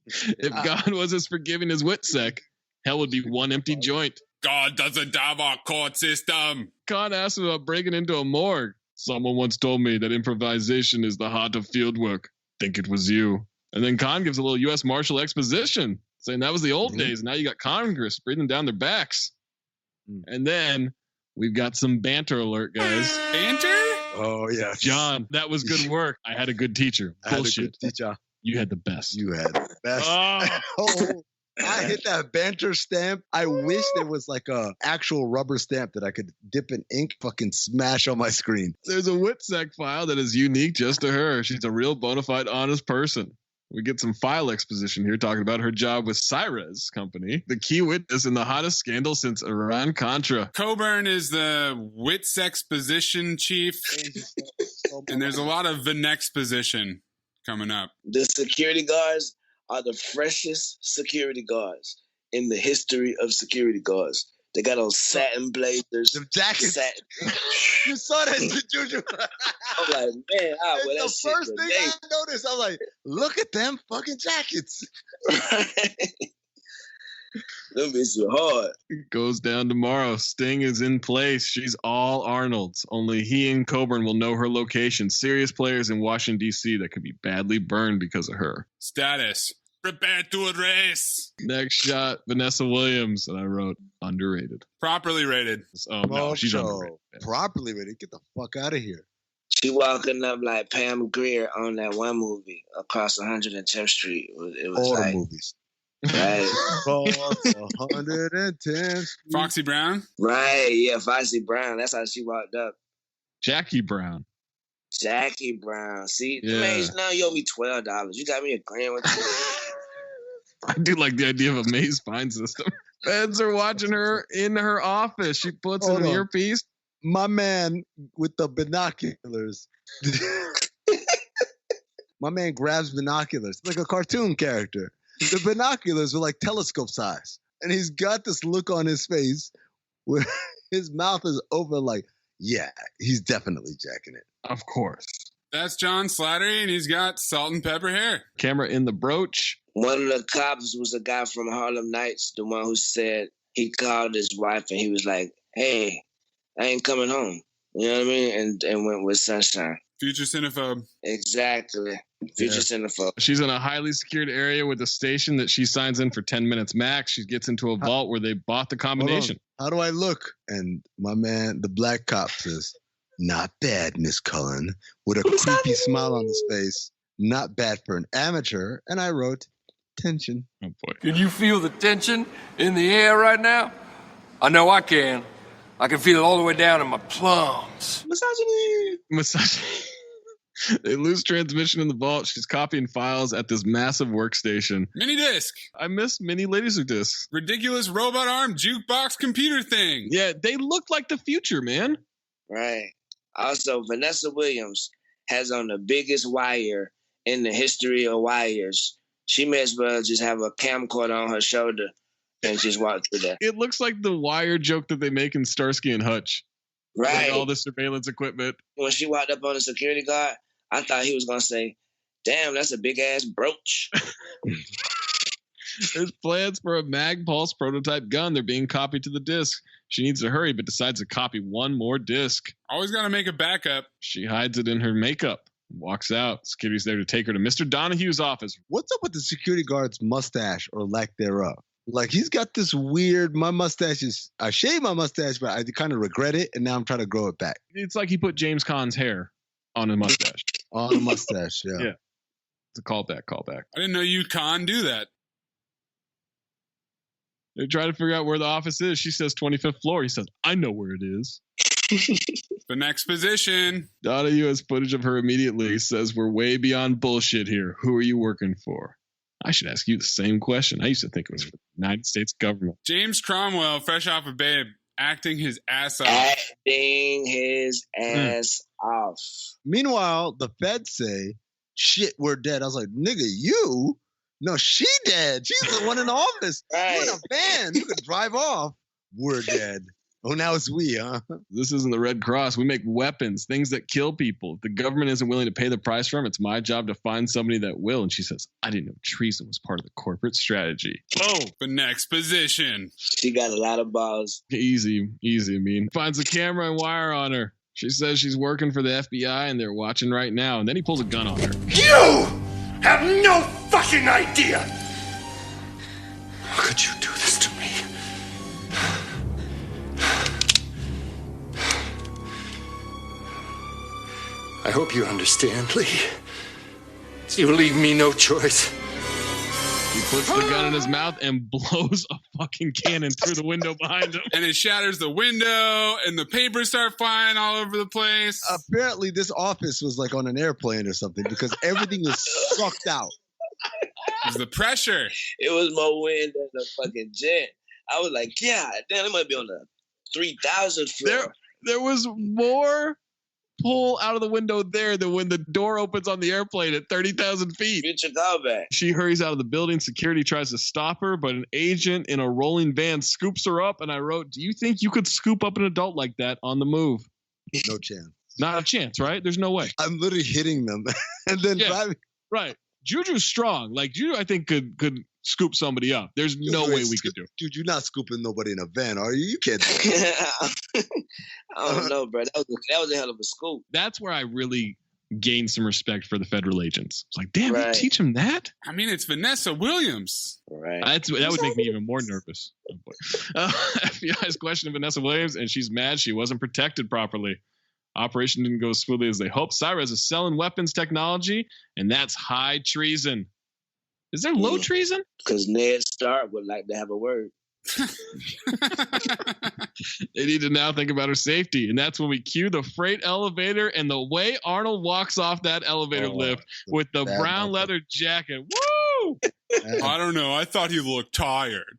If God was as forgiving as WITSEC, hell would be one empty joint. God doesn't have a court system. Caan asked him about breaking into a morgue. Someone once told me that improvisation is the heart of fieldwork. Think it was you. And then Caan gives a little U.S. Marshal exposition, saying that was the old days. Now you got Congress breathing down their backs. And then we've got some banter alert, guys. Banter? Oh, yeah. John, that was good work. I had a good teacher. Bullshit. Teacher. You had the best. You had the best. I hit that banter stamp. I wish there was like a actual rubber stamp that I could dip in ink, fucking smash on my screen. There's a WITSEC file that is unique just to her. She's a real bona fide honest person. We get some file exposition here talking about her job with Cyrez Company, the key witness in the hottest scandal since Iran-Contra. Coburn is the WITSEC position chief, and there's a lot of Vinexposition coming up. The security guards are the freshest security guards in the history of security guards. They got on satin blazers. The jackets. You saw that, JuJu. I'm like, man, it's the first thing I noticed. I'm like, look at them fucking jackets. Them bitches are hard. It goes down tomorrow. Sting is in place. She's all Arnold's. Only he and Coburn will know her location. Serious players in Washington, D.C. that could be badly burned because of her. Status. Prepare to a race. Next shot, Vanessa Williams. And I wrote, underrated. Properly rated. Oh, no, she's underrated. Properly rated. Get the fuck out of here. She walking up like Pam Grier on that one movie, Across 110th Street. It was all like, the movies. Right. 110th. Foxy Brown? Right, yeah, Foxy Brown. That's how she walked up. Jackie Brown. See, yeah. man, now you owe me $12. You got me agreeing with you. I do like the idea of a maze fine system. Feds are watching her in her office. She puts in an earpiece. My man with the binoculars. My man grabs binoculars like a cartoon character. The binoculars are like telescope size. And he's got this look on his face where his mouth is open like, yeah, he's definitely jacking it. Of course. That's John Slattery, and he's got salt and pepper hair. Camera in the brooch. One of the cops was a guy from Harlem Nights, the one who said he called his wife and he was like, hey, I ain't coming home. You know what I mean? And went with Sunshine. Future cinephobe. Exactly. Future cinephobe. She's in a highly secured area with a station that she signs in for 10 minutes max. She gets into a vault where they bought the combination. How do I look? And my man, the black cop, says, not bad, Miss Cullen, with a creepy smile on his face. Not bad for an amateur. And I wrote, tension. Oh, boy. Can you feel the tension in the air right now? I know I can. I can feel it all the way down in my plums. Misogyny. They lose transmission in the vault. She's copying files at this massive workstation. Mini disc. I miss mini Laserdiscs. Ridiculous robot arm jukebox computer thing. Yeah, they look like the future, man. Right. Also, Vanessa Williams has on the biggest wire in the history of wires. She may as well just have a camcorder on her shoulder and just walk through there. It looks like the wire joke that they make in Starsky and Hutch. Right. Like all the surveillance equipment. When she walked up on the security guard, I thought he was going to say, damn, that's a big-ass brooch. There's plans for a Mag Pulse prototype gun. They're being copied to the disc. She needs to hurry, but decides to copy one more disc. Always got to make a backup. She hides it in her makeup. Walks out. Security's there to take her to Mr. Donahue's office. What's up with the security guard's mustache or lack thereof? Like, he's got this weird, I shaved my mustache, but I kind of regret it, and now I'm trying to grow it back. It's like he put James Caan's hair on a mustache. On a mustache, yeah. Yeah. It's a callback. I didn't know you Caan do that. They try to figure out where the office is. She says 25th floor. He says, I know where it is. The next position. Donahue has footage of her immediately. He says, we're way beyond bullshit here. Who are you working for? I should ask you the same question. I used to think it was for the United States government. James Cromwell, fresh off of Babe, acting his ass off. Acting his ass off. Meanwhile, the feds say, shit, we're dead. I was like, nigga, you? No, she dead. She's the one in the office. Right. You're in a van. You could drive off. We're dead. Oh, now it's we, huh? This isn't the Red Cross. We make weapons, things that kill people. If the government isn't willing to pay the price for them, it's my job to find somebody that will. And she says, I didn't know treason was part of the corporate strategy. Oh, the next position. She got a lot of balls. Easy, Amin. Finds a camera and wire on her. She says she's working for the FBI and they're watching right now. And then he pulls a gun on her. You have no fucking idea. How could you do this to me? I hope you understand, Lee. You leave me no choice. He puts the gun in his mouth and blows a fucking cannon through the window behind him. And it shatters the window, and the papers start flying all over the place. Apparently, this office was like on an airplane or something because everything was sucked out. It was the pressure. It was more wind than the fucking jet. I was like, yeah, damn, it might be on the 3,000 floor. There was more pull out of the window there than when the door opens on the airplane at 30,000 feet. Future callback. She hurries out of the building. Security tries to stop her, but an agent in a rolling van scoops her up. And I wrote, do you think you could scoop up an adult like that on the move? No chance. Not a chance, right? There's no way. I'm literally hitting them and then driving. Right. JuJu's strong. Like, JuJu, I think, could scoop somebody up. There's no way we could do it. Dude, you're not scooping nobody in a van, are you? You can't do it. I don't know, bro. That was a hell of a scoop. That's where I really gained some respect for the federal agents. It's like, damn, you teach them that? I mean, it's Vanessa Williams. Right. That would make me even more nervous. FBI's questioning Vanessa Williams, and she's mad she wasn't protected properly. Operation didn't go as smoothly as they hoped. Cyrus is selling weapons technology, and that's high treason. Is there low treason? Because Ned Stark would like to have a word. They need to now think about her safety, and that's when we cue the freight elevator and the way Arnold walks off that elevator lift with the brown leather jacket. Woo! I don't know. I thought he looked tired.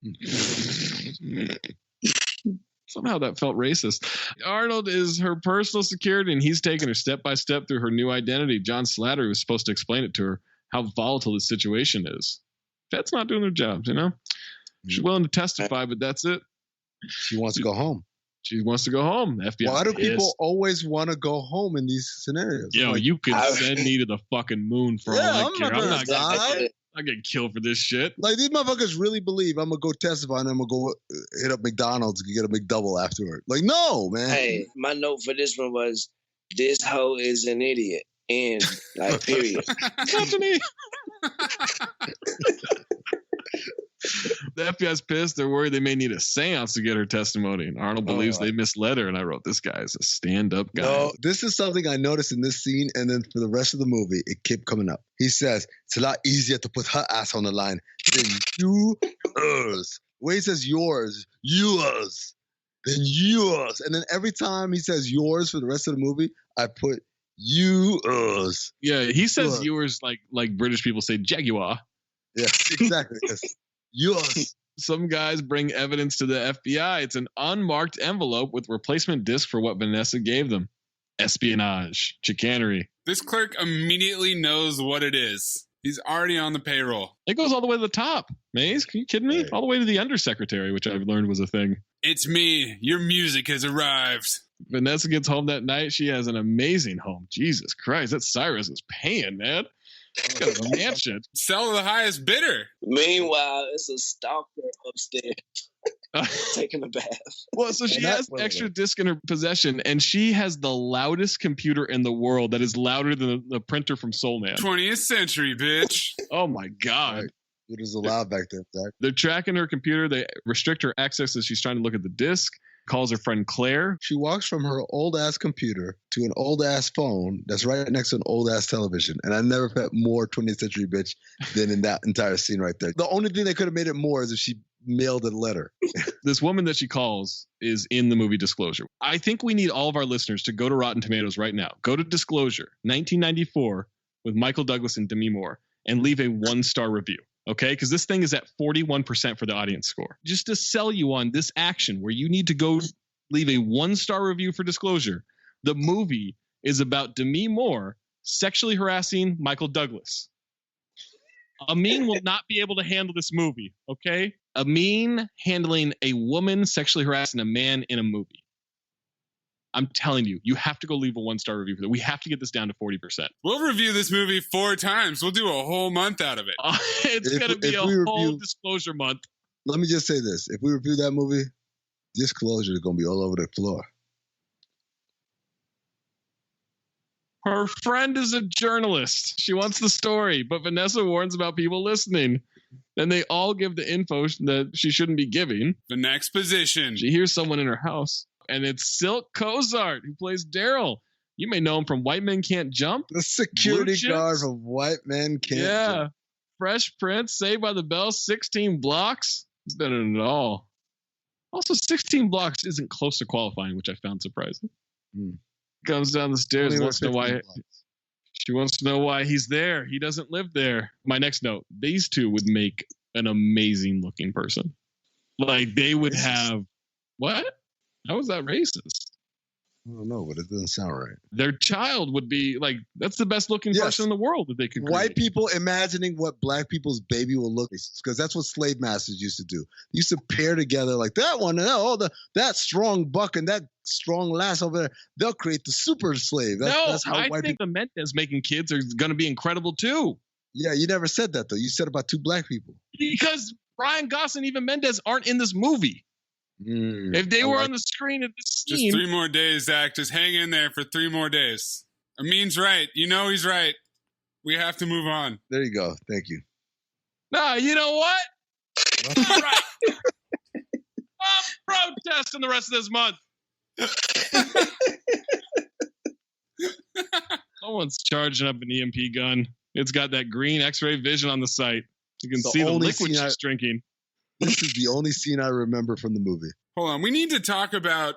Somehow that felt racist. Arnold is her personal security, and he's taking her step by step through her new identity. John Slattery was supposed to explain it to her, how volatile the situation is. Fed's not doing their jobs, you know? She's willing to testify, but that's it. She wants to go home. She wants to go home. FBI. Why do people always want to go home in these scenarios? Yo, like, you could send me to the fucking moon for all I care. I'm not die. I get killed for this shit. Like, these motherfuckers really believe I'm going to go testify and I'm going to go hit up McDonald's and get a McDouble afterward. Like, no, man. Hey, my note for this one was, this hoe is an idiot. End. Like, period. The FBI's pissed. They're worried they may need a seance to get her testimony. And Arnold believes they misled her. And I wrote, this guy is a stand-up guy. No, this is something I noticed in this scene. And then for the rest of the movie, it kept coming up. He says, it's a lot easier to put her ass on the line than yours. Where he says yours, then yours. And then every time he says yours for the rest of the movie, I put yours. Yeah, he says yours like British people say Jaguar. Yeah, exactly. Yes. Yours. Some guys bring evidence to the FBI. It's an unmarked envelope with replacement disc for what Vanessa gave them. Espionage, chicanery. This clerk immediately knows what it is. He's already on the payroll. It goes all the way to the top. Maze, can you kidding me? All the way to the undersecretary, which I've learned was a thing. It's me. Your music has arrived. Vanessa gets home that night. She has an amazing home. Jesus Christ, that Cyrus is paying, man. He's got a mansion. Sell to the highest bidder. Meanwhile, it's a stalker upstairs taking a bath. Well, so she has extra disc in her possession, and she has the loudest computer in the world that is louder than the printer from Soul Man. 20th century, bitch. Oh, my God. It was allowed back then, Zach. They're tracking her computer. They restrict her access as she's trying to look at the disc. Calls her friend Claire. She walks from her old-ass computer to an old-ass phone that's right next to an old-ass television. And I never felt more 20th century bitch than in that entire scene right there. The only thing that could have made it more is if she mailed a letter. This woman that she calls is in the movie Disclosure. I think we need all of our listeners to go to Rotten Tomatoes right now. Go to Disclosure, 1994, with Michael Douglas and Demi Moore, and leave a 1-star review. Okay, because this thing is at 41% for the audience score. Just to sell you on this action where you need to go leave a 1-star review for Disclosure. The movie is about Demi Moore sexually harassing Michael Douglas. Amin will not be able to handle this movie, okay? Amin handling a woman sexually harassing a man in a movie. I'm telling you, you have to go leave a 1-star review for that. We have to get this down to 40%. We'll review this movie 4 times. We'll do a whole month out of it. It's going to be a whole Disclosure month. Let me just say this. If we review that movie, Disclosure is going to be all over the floor. Her friend is a journalist. She wants the story, but Vanessa warns about people listening. Then they all give the info that she shouldn't be giving. The next position. She hears someone in her house. And it's Silk Cozart, who plays Daryl. You may know him from White Men Can't Jump. The security guard from White Men Can't Jump. Fresh Prince, Saved by the Bell, 16 Blocks. He's better than it all. Also, 16 Blocks isn't close to qualifying, which I found surprising. Comes down the stairs, wants to know why. She wants to know why he's there. He doesn't live there. My next note, these two would make an amazing looking person. Like, they would have... What? How is that racist? I don't know, but it doesn't sound right. Their child would be like, that's the best looking person in the world that they could create. White people imagining what black people's baby will look like, because that's what slave masters used to do. They used to pair together like that one, and that strong buck and that strong lass over there. They'll create the super slave. That's how I think the Mendez making kids are going to be incredible too. Yeah, you never said that though. You said about 2 black people. Because Ryan Gosling and Eva Mendes aren't in this movie. If they were on the screen at this scene. Just 3 more days, Zach. Just hang in there for 3 more days. Amin's right. You know he's right. We have to move on. There you go. Thank you. No, you know what? All right. I'm protesting the rest of this month. Someone's charging up an EMP gun. It's got that green X-ray vision on the sight. You can see the liquid she's drinking. This is the only scene I remember from the movie. Hold on. We need to talk about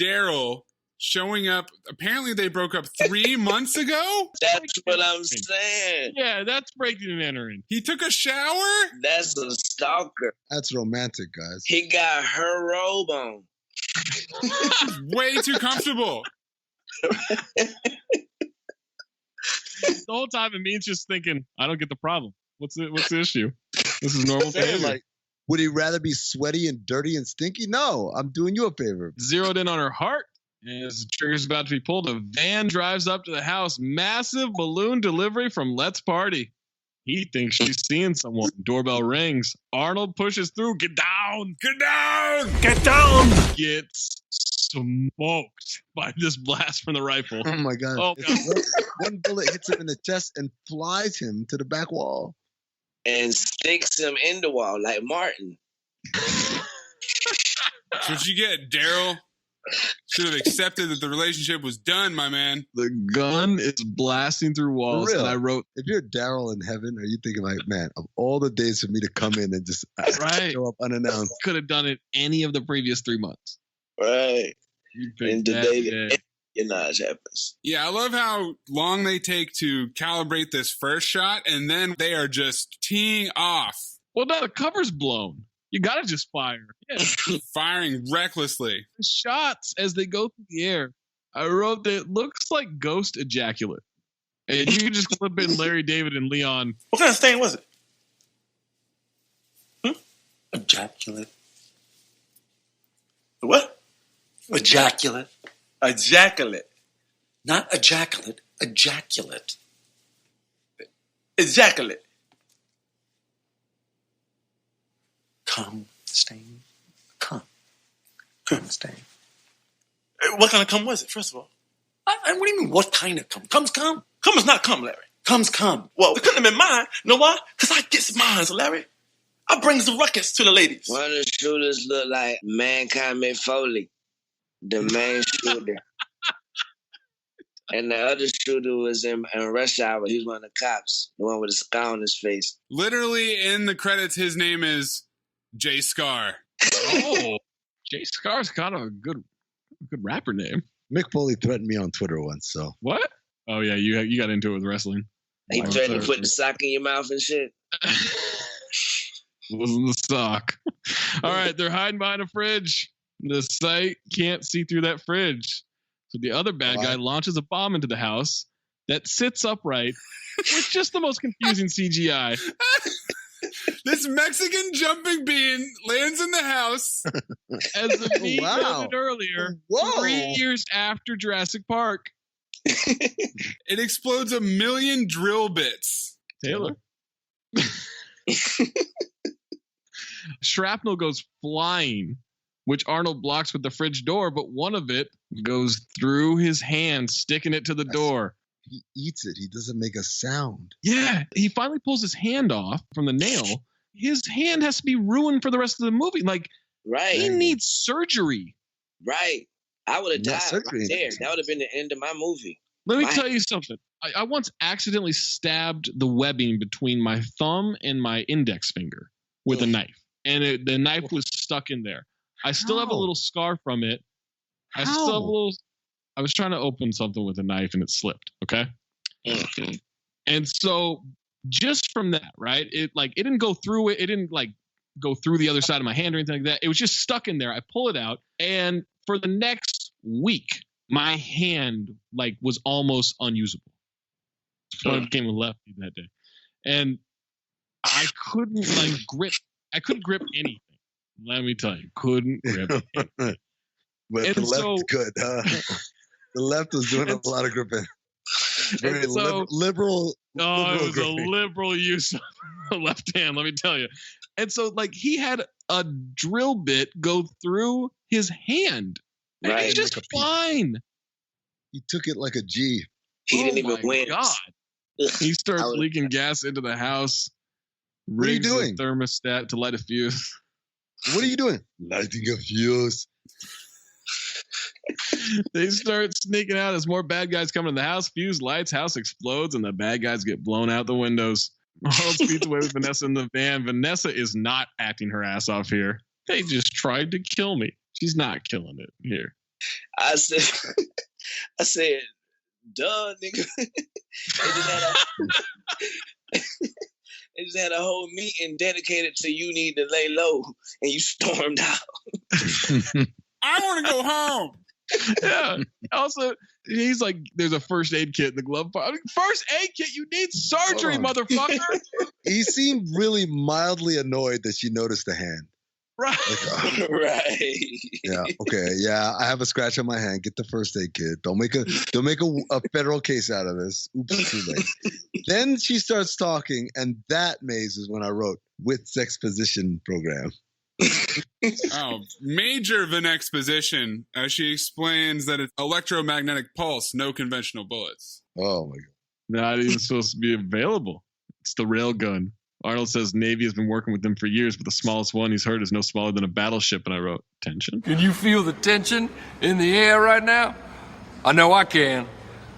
Daryl showing up. Apparently they broke up 3 months ago? That's what I'm saying. Yeah, that's breaking and entering. He took a shower? That's a stalker. That's romantic, guys. He got her robe on. Way too comfortable. The whole time Amin's just thinking, I don't get the problem. What's the issue? This is normal behavior. Like, would he rather be sweaty and dirty and stinky? No, I'm doing you a favor. Zeroed in on her heart. As the trigger's about to be pulled, a van drives up to the house. Massive balloon delivery from Let's Party. He thinks she's seeing someone. Doorbell rings. Arnold pushes through. Get down! Get down! Get down! Gets smoked by this blast from the rifle. Oh, my God. Oh, God. One bullet hits him in the chest and flies him to the back wall. And sticks him in the wall like Martin. That's what you get, Daryl. Should have accepted that the relationship was done, my man. The gun is blasting through walls. And I wrote, if you're Daryl in heaven, are you thinking like, man, of all the days for me to come in and just show up unannounced? Could have done it any of the previous 3 months. Right. And the day that espionage happens. Yeah, I love how long they take to calibrate this first shot, and then they are just teeing off. Well, no, the cover's blown. You gotta just fire. Yeah. Firing recklessly. The shots as they go through the air. I wrote that it looks like ghost ejaculate. And you can just clip in Larry David and Leon. What kind of stain was it? Ejaculate. What? Ejaculate. Ejaculate. Not ejaculate. Ejaculate. Ejaculate. Cum stain. Cum. Cum stain. What kind of cum was it, first of all? What do you mean, what kind of cum? Cum's cum. Cum is not cum, Larry. Cum's cum. Well, it couldn't have been mine. You know why? Because I get mine, Larry. I brings the ruckus to the ladies. One of the shooters looked like Mankind Mick Foley, the main shooter. And the other shooter was in Rush Hour. He was one of the cops, the one with a scar on his face. Literally in the credits, his name is Jay Scar. Oh, Jay Scar's kind of a good rapper name. Mick Foley threatened me on Twitter once, so. What? Oh, yeah, you got into it with wrestling. He threatened to put the sock in your mouth and shit. Wasn't the sock. All right, they're hiding behind a fridge. The site can't see through that fridge. So the other bad guy launches a bomb into the house that sits upright with just the most confusing CGI. This Mexican jumping bean lands in the house. As the bean noted earlier, 3 years after Jurassic Park. It explodes 1 million drill bits. Taylor. Shrapnel goes flying, which Arnold blocks with the fridge door, but one of it goes through his hand, sticking it to the door. He eats it. He doesn't make a sound. Yeah, he finally pulls his hand off from the nail. His hand has to be ruined for the rest of the movie. Like, he needs surgery. Right. I would have died right there. That would have been the end of my movie. Let me tell you something. I once accidentally stabbed the webbing between my thumb and my index finger with a knife. And the knife was stuck in there. I still have a little scar from it. I was trying to open something with a knife and it slipped. Okay. And so just from that, right? It didn't go through it. It didn't go through the other side of my hand or anything like that. It was just stuck in there. I pull it out, and for the next week, my hand was almost unusable. So I became a lefty that day, and I couldn't grip. I couldn't grip anything. Let me tell you, couldn't grip anything. But and the left good. The left was doing a lot of gripping. Very liberal. Oh, it was a liberal use of the left hand, let me tell you. And so, he had a drill bit go through his hand. And he's just fine. He took it like a G. He didn't even win. God. He starts leaking gas into the house. What are you doing? The thermostat to light a fuse. What are you doing? Lighting a fuse. They start sneaking out as more bad guys come into the house. Fuse lights, house explodes, and the bad guys get blown out the windows. Arnold speeds away with Vanessa in the van. Vanessa is not acting her ass off here. They just tried to kill me. She's not killing it here. I said, duh, nigga. They just had a whole meeting dedicated to you need to lay low, and you stormed out. I want to go home. Yeah. Also, he's like, there's a first aid kit in the glove box. First aid kit? You need surgery, motherfucker. He seemed really mildly annoyed that she noticed the hand. Right. Right. Yeah. Okay. Yeah. I have a scratch on my hand. Get the first aid kit. Don't make a federal case out of this. Oops, too late. Then she starts talking, and that, Maze, is when I wrote with sexposition program. Major Vanexposition as she explains that it's electromagnetic pulse, no conventional bullets. Oh my god. Not even supposed to be available. It's the railgun. Arnold says Navy has been working with them for years, but the smallest one he's heard is no smaller than a battleship. And I wrote, tension? Can you feel the tension in the air right now? I know I can.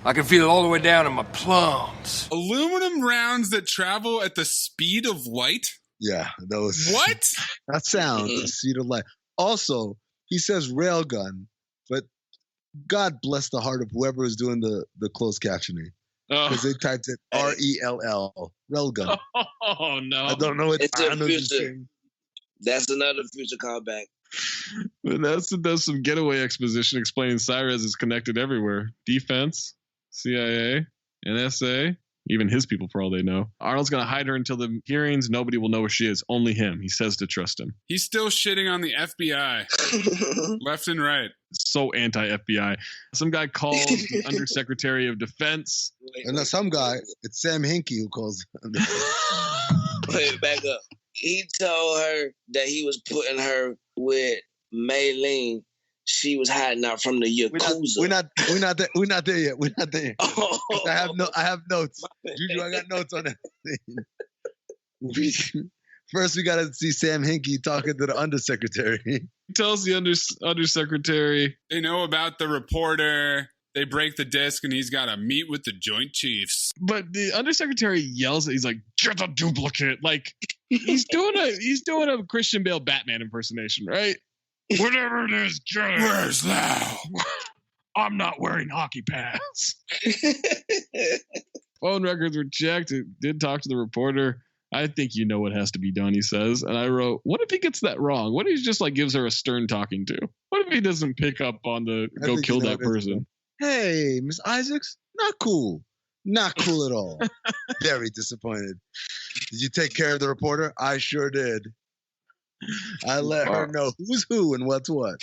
I can feel it all the way down in my plums. Aluminum rounds that travel at the speed of light? Yeah, that was what? That sound, the speed of light. Also, he says railgun, but God bless the heart of whoever is doing the closed captioning. Because they typed it R-E-L-L, railgun. Oh, no. I don't know what Arnold is future. saying. That's another future callback. Vanessa does some getaway exposition explaining Cyrez is connected everywhere. Defense, CIA, NSA, even his people for all they know. Arnold's going to hide her until the hearings. Nobody will know where she is. Only him. He says to trust him. He's still shitting on the FBI. Left and right. So anti-FBI. Some guy calls the Undersecretary of Defense. And not some guy. It's Sam Hinkie who calls. Wait, back up. He told her that he was putting her with Maylene. She was hiding out from the Yakuza. We're not there yet. We're not there yet. I have notes. Juju, I got notes on that. First, we got to see Sam Hinkie talking to the undersecretary. He tells the undersecretary. They know about the reporter. They break the disc, and he's got to meet with the Joint Chiefs. But the undersecretary yells. He's like, "Get the duplicate!" Like he's doing a Christian Bale Batman impersonation, right? Whatever it is, get it. Where's thou? I'm not wearing hockey pads. Phone records were checked. It did talk to the reporter. I think you know what has to be done, he says. And I wrote, what if he gets that wrong? What if he just like gives her a stern talking to? What if he doesn't pick up on the go kill that person? Hey, Miss Isaacs, not cool. Not cool at all. Very disappointed. Did you take care of the reporter? I sure did. I let her know who's who and what's what.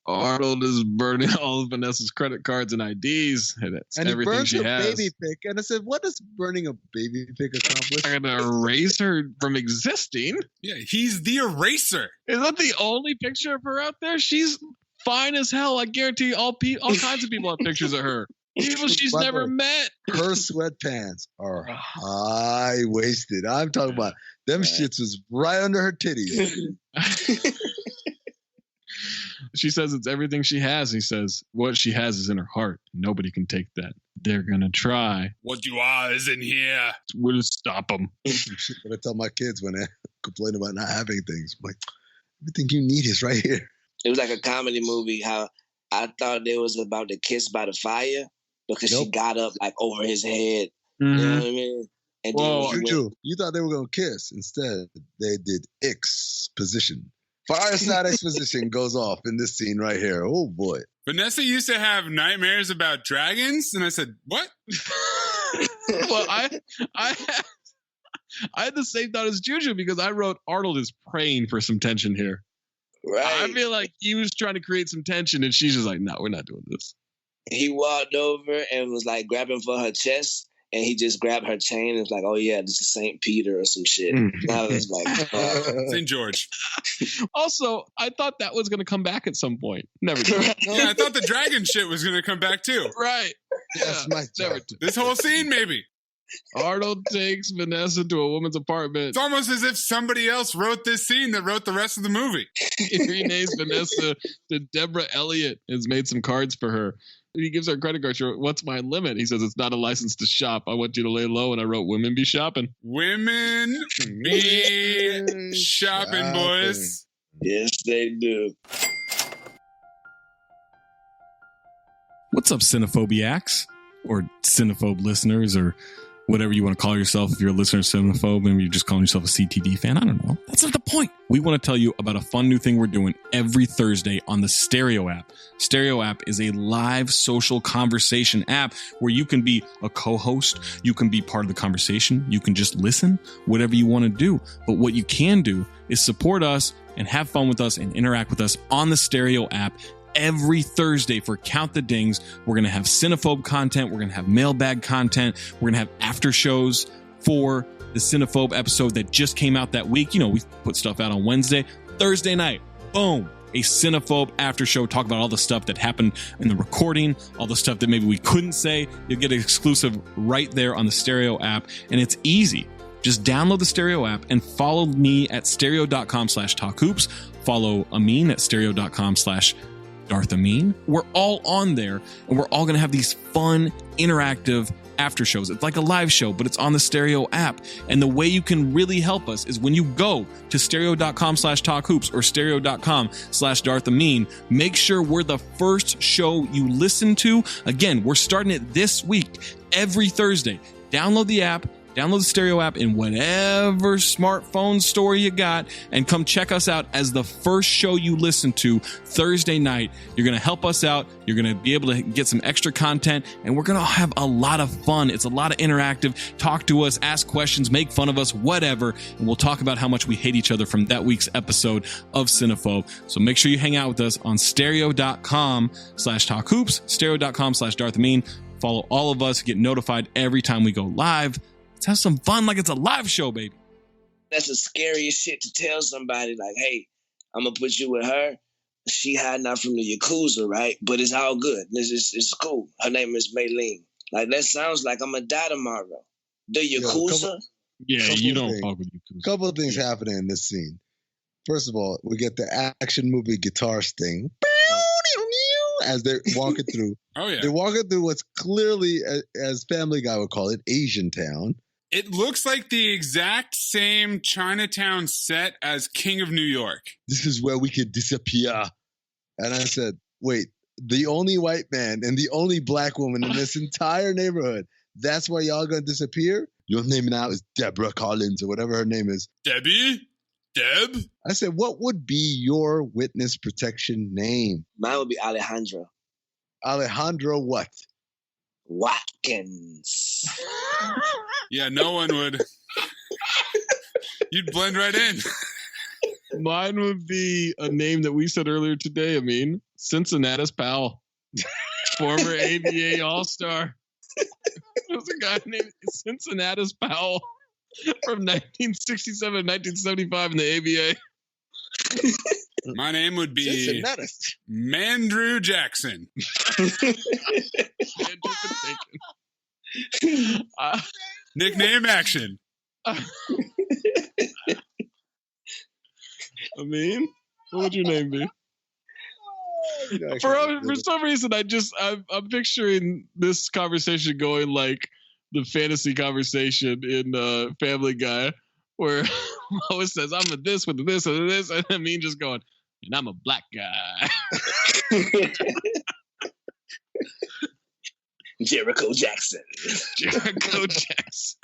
Arnold is burning all of Vanessa's credit cards and IDs. And everything he burns she her has. baby pic. And I said, what does burning a baby pic accomplish? I'm going to erase her from existing. Yeah, he's the eraser. Is that the only picture of her out there? She's fine as hell. I guarantee all kinds of people have pictures of her. People she's never met. Her sweatpants are high-waisted. I'm talking about them shits was right under her titties. She says it's everything she has. He says what she has is in her heart. Nobody can take that. They're going to try. What you are is in here. We'll stop them. I'm going to tell my kids when they complain about not having things. I'm like, everything you need is right here. It was like a comedy movie, how I thought they was about to kiss by the fire because she got up like over his head. Mm-hmm. You know what I mean? And Juju, you thought they were going to kiss. Instead, they did exposition. Fireside exposition goes off in this scene right here. Oh, boy. Vanessa used to have nightmares about dragons, and I said, what? Well, I had the same thought as Juju because I wrote Arnold is praying for some tension here. Right. I feel like he was trying to create some tension, and she's just like, no, we're not doing this. He walked over and was like grabbing for her chest, and he just grabbed her chain and was like, oh, yeah, this is St. Peter or some shit. I was like, St. George. Also, I thought that was going to come back at some point. Never did. Yeah, I thought the dragon shit was going to come back too. Right. That's my never did. This whole scene, maybe. Arnold takes Vanessa to a woman's apartment. It's almost as if somebody else wrote this scene that wrote the rest of the movie. He renames Vanessa to Deborah Elliott and has made some cards for her. He gives her a credit card. She wrote, what's my limit? He says, it's not a license to shop. I want you to lay low. And I wrote, women be shopping. Women be shopping, boys. Yes, they do. What's up, Cinephobiacs? Or Cinephobe listeners, or whatever you want to call yourself. If you're a listener to Cinephobe, maybe you're just calling yourself a CTD fan. I don't know. That's not the point. We want to tell you about a fun new thing we're doing every Thursday on the Stereo app. Stereo app is a live social conversation app where you can be a co-host. You can be part of the conversation. You can just listen, whatever you want to do. But what you can do is support us and have fun with us and interact with us on the Stereo app. Every Thursday for Count the Dings, we're going to have Cinephobe content. We're going to have mailbag content. We're going to have after shows for the Cinephobe episode that just came out that week. You know, we put stuff out on Wednesday. Thursday night, boom, a Cinephobe after show. Talk about all the stuff that happened in the recording, all the stuff that maybe we couldn't say. You'll get an exclusive right there on the Stereo app, and it's easy. Just download the Stereo app and follow me at stereo.com/talkhoops. Follow Amin at stereo.com/talkhoops. Darth Amin. We're all on there, and we're all going to have these fun, interactive after shows. It's like a live show, but it's on the Stereo app. And the way you can really help us is when you go to stereo.com/talkhoops or stereo.com/Darth Amin, make sure we're the first show you listen to. Again, we're starting it this week, every Thursday. Download the app. Download the Stereo app in whatever smartphone store you got and come check us out as the first show you listen to Thursday night. You're going to help us out. You're going to be able to get some extra content, and we're going to have a lot of fun. It's a lot of interactive. Talk to us, ask questions, make fun of us, whatever, and we'll talk about how much we hate each other from that week's episode of Cinephobe. So make sure you hang out with us on stereo.com/talkhoops, stereo.com/Darth Amin. Follow all of us. Get notified every time we go live. Let's have some fun like it's a live show, baby. That's the scariest shit to tell somebody, like, hey, I'm going to put you with her. She hiding out from the Yakuza, right? But it's all good. It's cool. Her name is Maylene. Like, that sounds like I'm going to die tomorrow. The Yakuza? You don't fuck with Yakuza. Couple of things happening in this scene. First of all, we get the action movie guitar sting as they're walking through. Oh, yeah. They're walking through what's clearly, as Family Guy would call it, Asian Town. It looks like the exact same Chinatown set as King of New York. This is where we could disappear. And I said, wait, the only white man and the only black woman in this entire neighborhood, that's why y'all gonna disappear? Your name now is Deborah Collins or whatever her name is. Debbie? Deb? I said, what would be your witness protection name? Mine would be Alejandro. Alejandro what? Watkins. Yeah, no one would. You'd blend right in. Mine would be a name that we said earlier today, Amin. Cincinnatus Powell. Former ABA All-Star. There's a guy named Cincinnatus Powell from 1967 to 1975 in the ABA. My name would be Mandrew Jackson. Nickname action. Amin, what would your name be? For some reason, I'm picturing this conversation going like the fantasy conversation in Family Guy, where Lois says, I'm a this with this and this, and Amin just going, and I'm a black guy. Jericho Jackson. Jericho Jackson.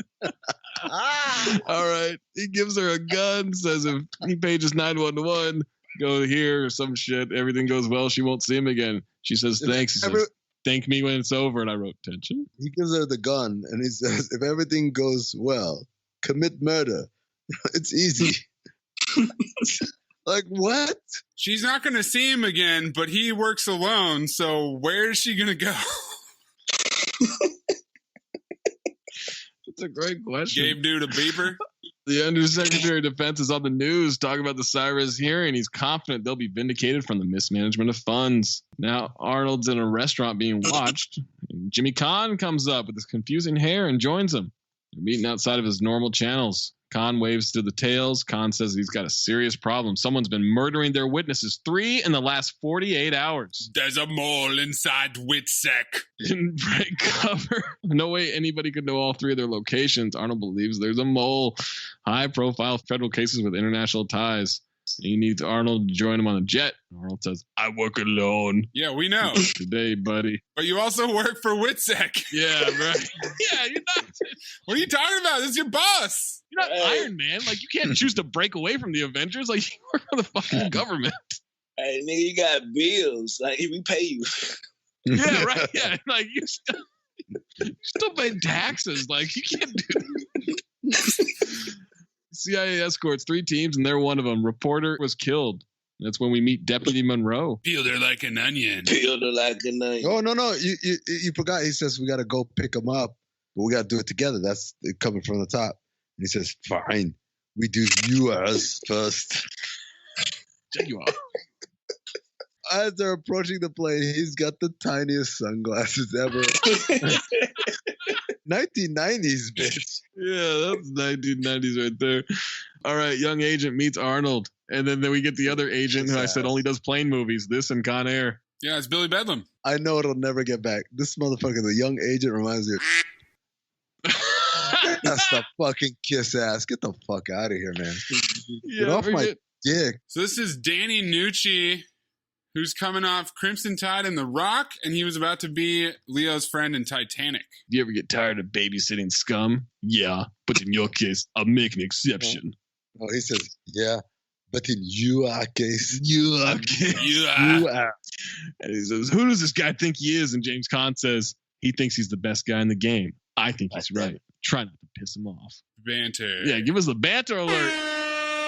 All right. He gives her a gun, says if he pages 911, go here or some shit. Everything goes well. She won't see him again. She says, thanks. He says, thank me when it's over. And I wrote, tension. He gives her the gun and he says, if everything goes well, commit murder. It's easy. Like, what? She's not going to see him again, but he works alone. So where is she going to go? That's a great question. Gave dude a beeper. The Undersecretary of Defense is on the news talking about the Cyrus hearing. He's confident they'll be vindicated from the mismanagement of funds. Now, Arnold's in a restaurant being watched. And Jimmy Caan comes up with his confusing hair and joins him. They're meeting outside of his normal channels. Caan waves to the tails. Caan says he's got a serious problem. Someone's been murdering their witnesses, 3 in the last 48 hours. There's a mole inside Witsec. Didn't break cover. No way anybody could know all 3 of their locations. Arnold believes there's a mole. High-profile federal cases with international ties. He needs Arnold to join him on a jet. Arnold says, I work alone. Yeah, we know. Today, buddy. But you also work for Witsec. Yeah, right. Yeah, you're not. What are you talking about? This is your boss. You're not Iron Man. Like, you can't choose to break away from the Avengers. Like, you work for the fucking government. Hey, nigga, you got bills. Like, we pay you. Yeah, right. Yeah, like, you still pay taxes. Like, you can't do that. CIA escorts 3 teams, and they're one of them. Reporter was killed. That's when we meet Deputy Monroe. Peeled her like an onion. Peeled her like an onion. Oh, no. You forgot. He says we got to go pick him up, but we got to do it together. That's coming from the top. And he says, fine. We do yours first. Check you out. As they're approaching the plane, he's got the tiniest sunglasses ever. 1990s, bitch. Yeah, that's 1990s right there. All right, young agent meets Arnold. And then we get the other agent who I said only does plane movies. This and Con Air. Yeah, it's Billy Bedlam. I know it'll never get back. This motherfucker, the young agent, reminds me of. That's the fucking kiss ass. Get the fuck out of here, man. Get off my dick. So this is Danny Nucci, who's coming off Crimson Tide and The Rock, and he was about to be Leo's friend in Titanic. Do you ever get tired of babysitting scum? Yeah, but in your case, I'll make an exception. Oh, he says, yeah, but in your case, you are. And he says, who does this guy think he is? And James Caan says, he thinks he's the best guy in the game. I think he's right. Try not to piss him off. Banter. Yeah, give us the banter alert.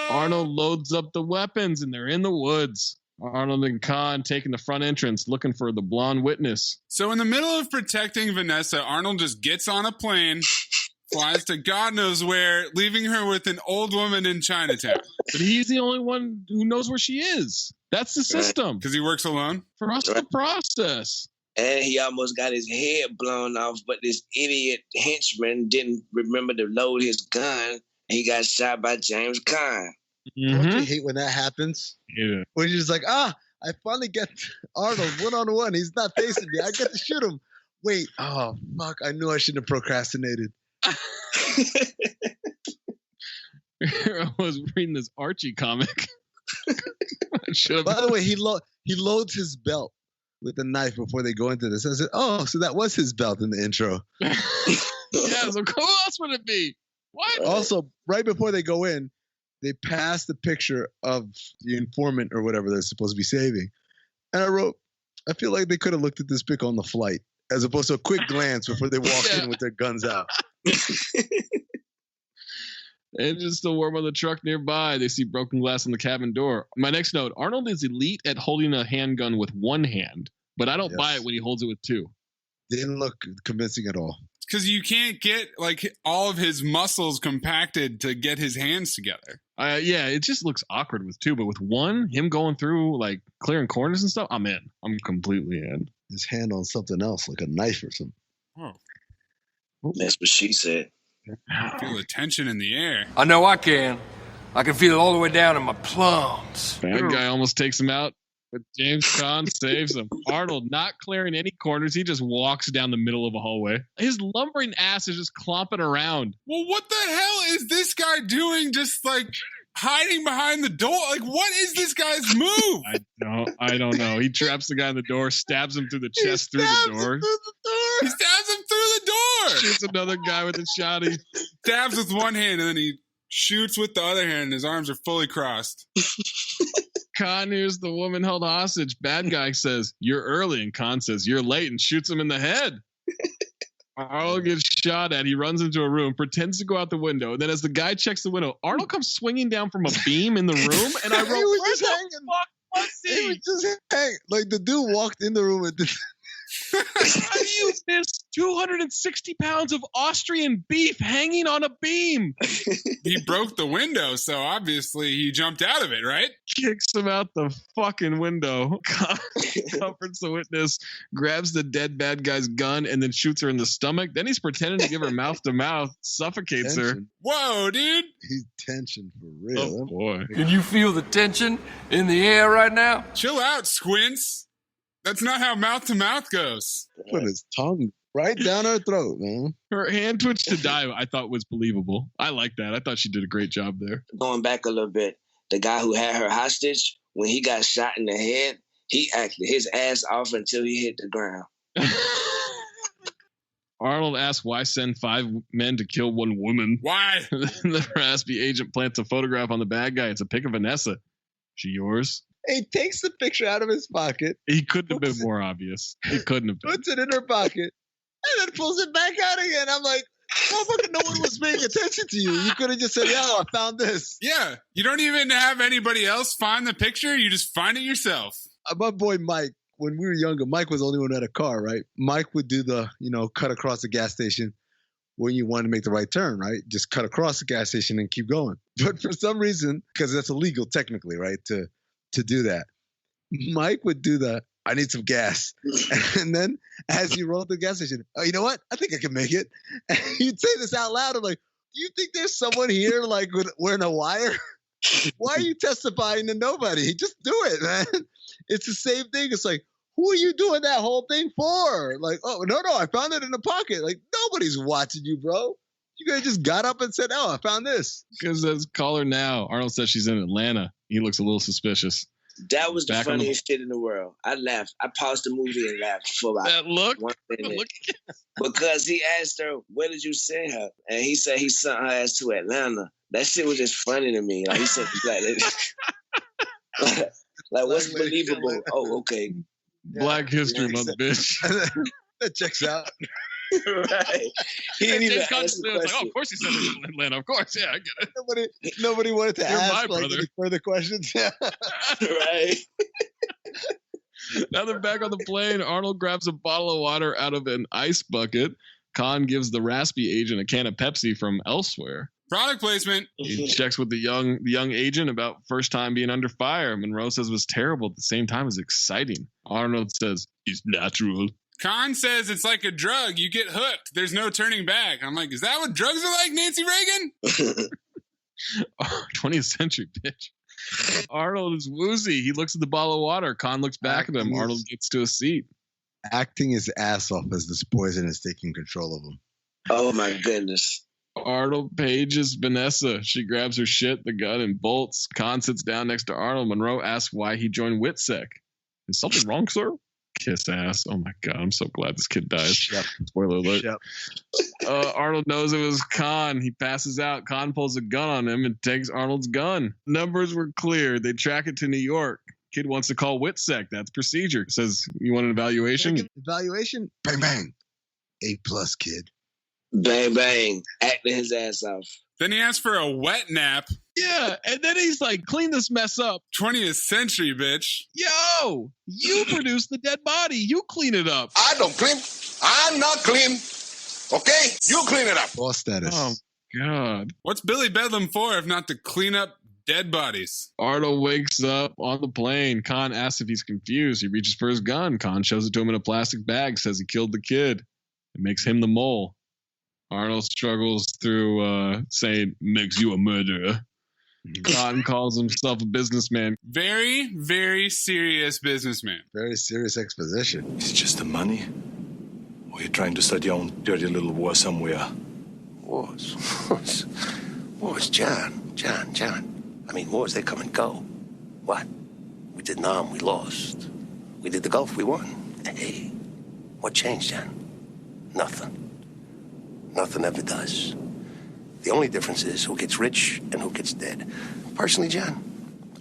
Arnold loads up the weapons, and they're in the woods. Arnold and Caan taking the front entrance, looking for the blonde witness. So in the middle of protecting Vanessa, Arnold just gets on a plane, flies to God knows where, leaving her with an old woman in Chinatown. But he's the only one who knows where she is. That's the system. Because he works alone? For us to process. And he almost got his head blown off, but this idiot henchman didn't remember to load his gun. And he got shot by James Caan. Don't you hate when that happens? Yeah. When you're just like, I finally get Arnold one-on-one. He's not facing me. I get to shoot him. Wait, oh, fuck. I knew I shouldn't have procrastinated. I was reading this Archie comic. By the way, he loads his belt with a knife before they go into this. I said, oh, so that was his belt in the intro. Yeah, so who else would it be? What? Also, right before they go in, they pass the picture of the informant or whatever they're supposed to be saving. And I wrote, I feel like they could have looked at this pic on the flight as opposed to a quick glance before they walk in with their guns out. And just still warm on the truck nearby. They see broken glass on the cabin door. My next note, Arnold is elite at holding a handgun with one hand, but I don't buy it when he holds it with two. Didn't look convincing at all. Because you can't get like all of his muscles compacted to get his hands together. Yeah, it just looks awkward with two, but with one, him going through like clearing corners and stuff, I'm in. I'm completely in. His hand on something else, like a knife or something. Oh. That's what she said. Feel the tension in the air. I know I can. I can feel it all the way down in my plums. Bad guy almost takes him out, but James Caan saves him. Arnold not clearing any corners. He just walks down the middle of a hallway. His lumbering ass is just clomping around. Well, what the hell is this guy doing? Just like hiding behind the door? Like, what is this guy's move? I don't know. He traps the guy in the door, stabs him through the chest through the door. He stabs him through the door. Shoots another guy with a shotty. Stabs with one hand and then he shoots with the other hand and his arms are fully crossed. Caan hears the woman held hostage. Bad guy says, "You're early," and Caan says, "You're late," and shoots him in the head. Arnold gets shot at. He runs into a room, pretends to go out the window. And then as the guy checks the window, Arnold comes swinging down from a beam in the room. And I wrote, he was where just the hanging. fuck was he? He was just hanging. Like the dude walked in the room with this. How do you miss 260 pounds of Austrian beef hanging on a beam? He broke the window, so obviously he jumped out of it, right? Kicks him out the fucking window. Comforts the witness, grabs the dead bad guy's gun, and then shoots her in the stomach. Then he's pretending to give her mouth to mouth, suffocates her. Whoa, dude. He's tension for real. Oh, boy. Can you feel the tension in the air right now? Chill out, Squints. That's not how mouth to mouth goes. Put his tongue right down her throat, man. Her hand twitch to die, I thought was believable. I like that. I thought she did a great job there. Going back a little bit, the guy who had her hostage, when he got shot in the head, he acted his ass off until he hit the ground. Arnold asks why send 5 men to kill 1 woman. Why? The raspy agent plants a photograph on the bad guy. It's a pic of Vanessa. She yours? He takes the picture out of his pocket. He couldn't have been more obvious. He couldn't have been. Puts it in her pocket and then pulls it back out again. I'm like, motherfucker, no one was paying attention to you. You could have just said, yeah, I found this. Yeah. You don't even have anybody else find the picture. You just find it yourself. My boy Mike, when we were younger, Mike was the only one who had a car, right? Mike would do the, cut across the gas station when you want to make the right turn, right? Just cut across the gas station and keep going. But for some reason, because that's illegal technically, right, to do that, Mike would do the, I need some gas. And then as you roll through the gas station, oh, you know what? I think I can make it. And you'd say this out loud. I'm like, do you think there's someone here like wearing a wire? Why are you testifying to nobody? Just do it, man. It's the same thing. It's like, who are you doing that whole thing for? Like, oh, no, I found it in the pocket. Like, nobody's watching you, bro. You guys just got up and said, oh, I found this. Because let's call her now. Arnold says she's in Atlanta. He looks a little suspicious. That was the funniest shit in the world. I laughed. I paused the movie and laughed for about 1 minute. Because he asked her, where did you send her? And he said he sent her ass to Atlanta. That shit was just funny to me. Like, he said, like what's believable? Oh, okay. Black History Month, bitch. That checks out. Right. He didn't even ask the question. Like, of course he said it in Atlanta. Of course, yeah, I get it. Nobody wanted to ask my any further questions. Right. Now they're back on the plane. Arnold grabs a bottle of water out of an ice bucket. Caan gives the raspy agent a can of Pepsi from elsewhere. Product placement. He checks with the young agent about first time being under fire. Monroe says it was terrible at the same time as exciting. Arnold says it's natural. Caan says it's like a drug. You get hooked. There's no turning back. I'm like, is that what drugs are like, Nancy Reagan? 20th century, bitch. Arnold is woozy. He looks at the bottle of water. Caan looks back at him. Arnold gets to a seat. Acting his ass off as this poison is taking control of him. Oh, my goodness. Arnold pages Vanessa. She grabs her shit, the gun, and bolts. Caan sits down next to Arnold. Monroe asks why he joined WITSEC. Is something wrong, sir? Kiss ass. Oh my God, I'm so glad this kid dies. Yep. Spoiler alert. Yep. Arnold knows it was Caan. He passes out. Caan pulls a gun on him and takes Arnold's gun. Numbers were clear. They track it to New York. Kid wants to call WITSEC. That's procedure. Says, you want an evaluation? Evaluation? Bang, bang. A+, kid. Bang, bang. Acting his ass off. Then he asks for a wet nap. Yeah, and then he's like, clean this mess up. 20th century, bitch. Yo, you produce the dead body. You clean it up. I don't clean. I'm not clean. Okay? You clean it up. Boss status. Oh, God. What's Billy Bedlam for if not to clean up dead bodies? Arnold wakes up on the plane. Caan asks if he's confused. He reaches for his gun. Caan shows it to him in a plastic bag, says he killed the kid. It makes him the mole. Arnold struggles through saying, makes you a murderer. Caan calls himself a businessman. Very, very serious businessman. Very serious exposition. Is it just the money? Or are you trying to start your own dirty little war somewhere? Wars, John. I mean, wars, they come and go. What? We did Nam, we lost. We did the Gulf, we won. Hey, what changed, John? Nothing. Nothing ever does. The only difference is who gets rich and who gets dead. Personally, John,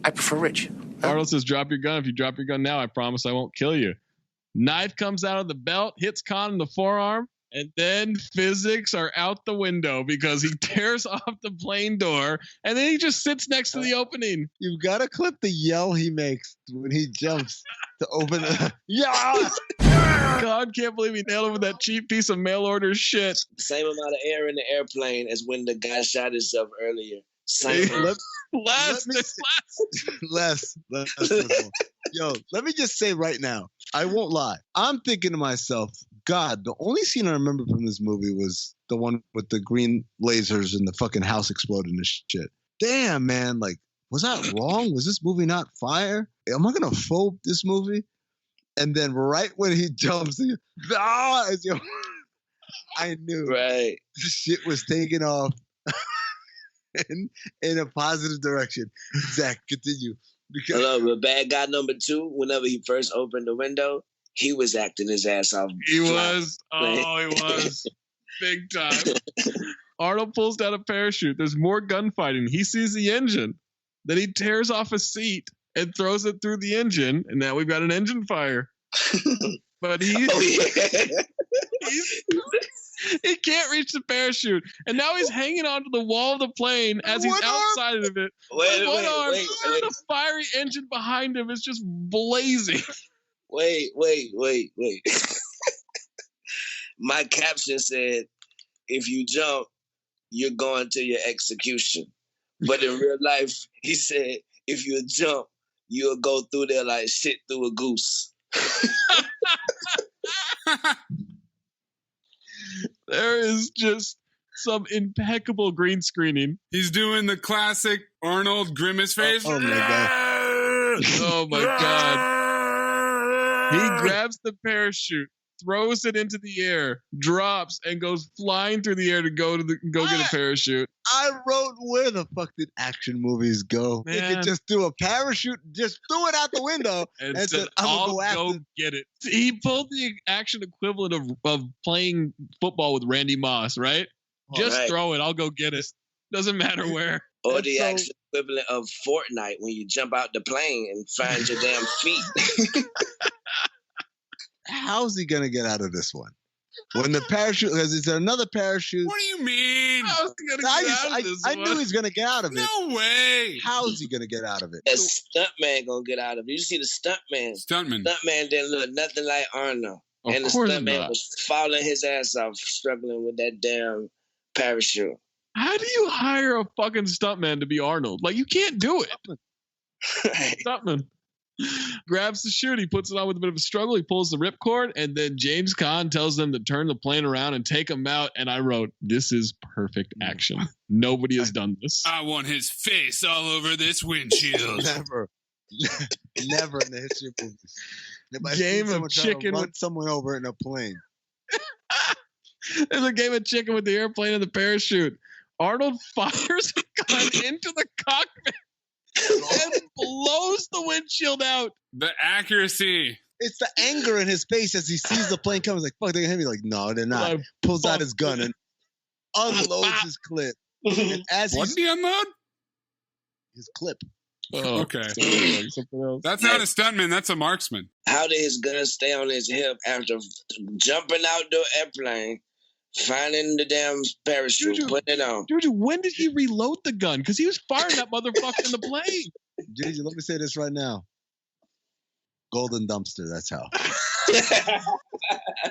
I prefer rich. Arnold says, drop your gun. If you drop your gun now, I promise I won't kill you. Knife comes out of the belt, hits Caan in the forearm, and then physics are out the window because he tears off the plane door, and then he just sits next to the opening. You've got to clip the yell he makes when he jumps to open the... Yeah! God, can't believe he nailed him with that cheap piece of mail order shit. Same amount of air in the airplane as when the guy shot himself earlier. Same. Less. Yo, let me just say right now, I won't lie. I'm thinking to myself, God, the only scene I remember from this movie was the one with the green lasers and the fucking house exploding and shit. Damn, man, like, was that wrong? Was this movie not fire? Am I gonna phobe this movie? And then right when he jumps, I knew right. This shit was taking off in a positive direction. Zach, continue. Because but bad guy number 2, whenever he first opened the window, he was acting his ass off. He was. Big time. Arnold pulls down a parachute. There's more gunfighting. He sees the engine. Then he tears off a seat and throws it through the engine, and now we've got an engine fire. But he can't reach the parachute, and now he's hanging onto the wall of the plane as he's outside of it. Wait. The fiery engine behind him is just blazing. Wait. My caption said, if you jump, you're going to your execution. But in real life, he said, if you jump, you'll go through there like shit through a goose. There is just some impeccable green screening. He's doing the classic Arnold grimace face. Oh my God. Oh my God. He grabs the parachute, throws it into the air, drops, and goes flying through the air to go get a parachute. I wrote, where the fuck did action movies go? Man. They could just do a parachute, just threw it out the window and said, I'm going to go get it. He pulled the action equivalent of playing football with Randy Moss, right? Just throw it. I'll go get it. Doesn't matter where. Or the action equivalent of Fortnite when you jump out the plane and find your damn feet. How's he going to get out of this one? When the parachute, is there another parachute? What do you mean? How's he going to get out of this one? I knew he was going to get out of it. No way. How's he going to get out of it? A stuntman going to get out of it. You see the stuntman. Stuntman didn't look nothing like Arnold. And the stuntman was falling his ass off, struggling with that damn parachute. How do you hire a fucking stuntman to be Arnold? Like, you can't do it. Stuntman. Grabs the chute, he puts it on with a bit of a struggle, he pulls the ripcord, and then James Caan tells them to turn the plane around and take him out. And I wrote, this is perfect action. Nobody has done this. I want his face all over this windshield. Never in the history of movies. Game of chicken with someone over in a plane. There's a game of chicken with the airplane and the parachute. Arnold fires a gun into the cockpit and blows the windshield out. The accuracy. It's the anger in his face as he sees the plane coming. He's like, fuck, they're going to hit me. Like, no, they're not. Pulls out his gun and unloads his clip. And as what did he unload? His clip. Oh, okay. That's not a stuntman. That's a marksman. How did his gun stay on his hip after jumping out the airplane, finding the damn parachute, putting it on? JuJu, when did he reload the gun? Because he was firing that motherfucker in the plane. JuJu, let me say this right now. Golden dumpster, that's how.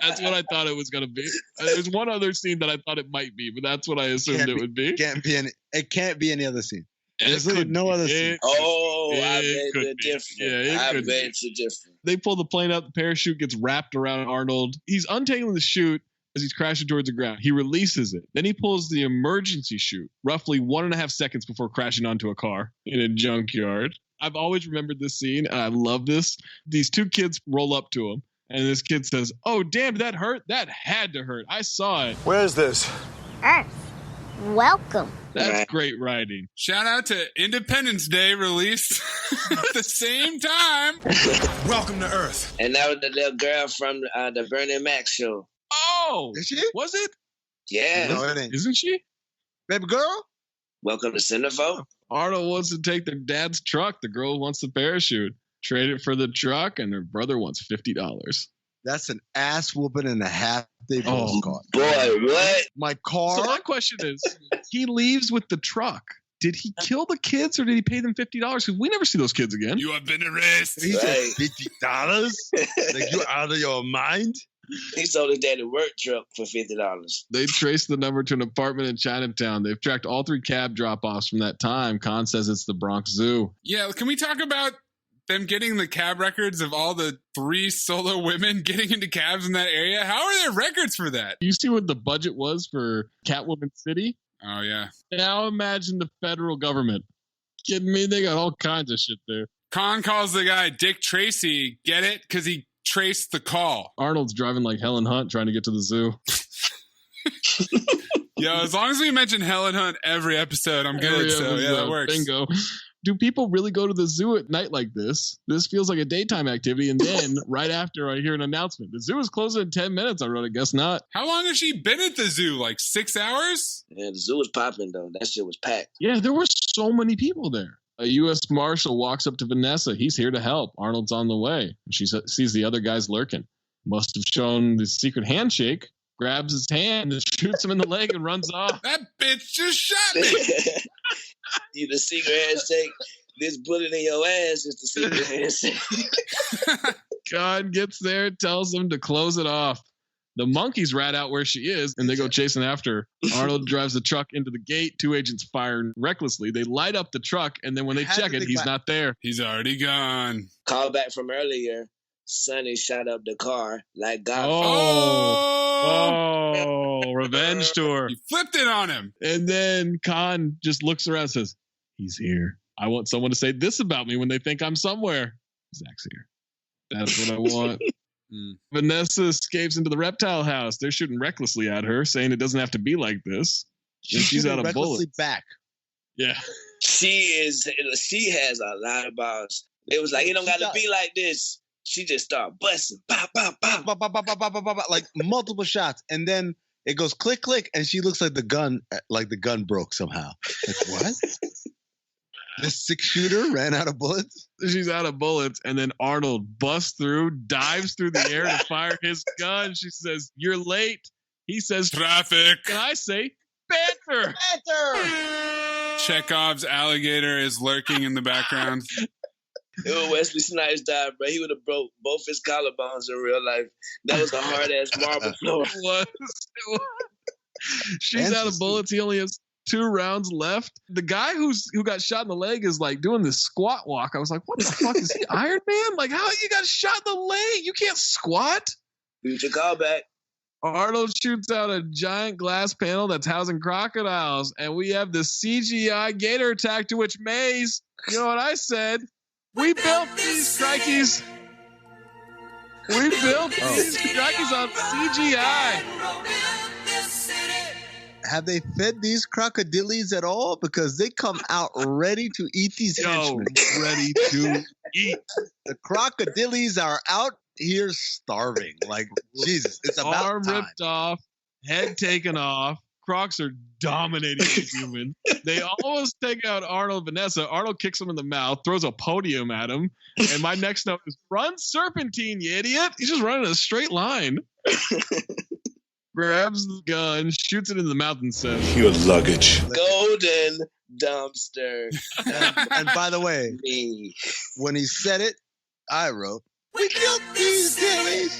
That's what I thought it was going to be. There's one other scene that I thought it might be, but that's what I assumed it would be. It can't be any other scene. There's no other scene. Oh, I bet it's different. Yeah, I bet it's different. They pull the plane out. The parachute gets wrapped around Arnold. He's untangling the chute as he's crashing towards the ground. He releases it. Then he pulls the emergency chute roughly 1.5 seconds before crashing onto a car in a junkyard. I've always remembered this scene, and I love this. These two kids roll up to him, and this kid says, "Oh, damn, did that hurt? That had to hurt. I saw it." Where is this? Earth. Welcome. That's great writing. Shout out to Independence Day released at the same time. Welcome to Earth. And that was the little girl from the Bernie Mac show. Oh, is she? Was it? Yeah. No, it ain't. Isn't she? Baby girl? Welcome to Cinephobe. Arnold wants to take their dad's truck. The girl wants the parachute. Trade it for the truck, and their brother wants $50. That's an ass whooping and a half they both got. Boy, what? My car. So my question is, he leaves with the truck. Did he kill the kids or did he pay them $50? Because we never see those kids again. You have been arrested. He said $50? Like, you out of your mind? He sold his daddy work truck for $50. They traced the number to an apartment in Chinatown. They've tracked all 3 cab drop-offs from that time. Caan says it's the Bronx Zoo. Yeah, can we talk about them getting the cab records of all the 3 solo women getting into cabs in that area? How are there records for that? You see what the budget was for Catwoman City? Oh, yeah. Now imagine the federal government. Kidding me? They got all kinds of shit there. Caan calls the guy Dick Tracy. Get it? Because he traced the call. Arnold's driving like Helen Hunt trying to get to the zoo. Yo, as long as we mention Helen Hunt every episode, I'm good. So, yeah, that works. Bingo. Do people really go to the zoo at night like this? This feels like a daytime activity. And then right after I hear an announcement, the zoo is closing in 10 minutes. I wrote, I guess not. How long has she been at the zoo? Like 6 hours? Yeah, the zoo was popping, though. That shit was packed. Yeah, there were so many people there. A U.S. Marshal walks up to Vanessa. He's here to help. Arnold's on the way. She sees the other guys lurking. Must have shown the secret handshake. Grabs his hand and shoots him in the leg and runs off. That bitch just shot me. You the secret handshake. This bullet in your ass is the secret handshake. God gets there, tells him to close it off. The monkeys rat out where she is, and they go chasing after her. Arnold drives the truck into the gate. 2 agents fire recklessly. They light up the truck, and then when they check it, he's not there. He's already gone. Call back from earlier. Sonny shot up the car like God. Oh, revenge tour. He flipped it on him. And then Caan just looks around and says, he's here. I want someone to say this about me when they think I'm somewhere. Zach's here. That's what I want. Vanessa escapes into the reptile house. They're shooting recklessly at her, saying it doesn't have to be like this. And she's out of bullets. Back. Yeah. She has a lot of balls. It was like, it don't got to be like this. She just start busting. Bah, bah, bah. Bah, bah, bah, bah, bah, bah, bah, bah, like multiple shots. And then it goes click, click. And she looks like the gun broke somehow. Like, what? This 6-shooter ran out of bullets? She's out of bullets. And then Arnold busts through, dives through the air to fire his gun. She says, "You're late." He says, "Traffic." And I say, "Banter." Chekhov's alligator is lurking in the background. If Wesley Snipes died, bro, he would have broke both his collarbones in real life. That was a hard-ass marble floor. It was. She's out of bullets. He only has 2 rounds left. The guy who got shot in the leg is like doing this squat walk. I was like, what the fuck is he, Iron Man? Like, how you got shot in the leg? You can't squat. Future callback. Arnold shoots out a giant glass panel that's housing crocodiles, and we have the CGI gator attack, to which Maze, you know what I said? We built these crikeys. We built these crikeys on CGI. Have they fed these crocodilies at all? Because they come out ready to eat these henchmen. Ready to eat. The crocodilies are out here starving. Like, Jesus, it's about arm time. ripped off, head taken off. Crocs are dominating the human. They almost take out Arnold and Vanessa. Arnold kicks him in the mouth, throws a podium at him. And my next note is, run serpentine, you idiot. He's just running a straight line. Grabs the gun, shoots it in the mouth and says, "Your luggage." Golden dumpster. And by the way, when he said it, I wrote, "We killed these dillies.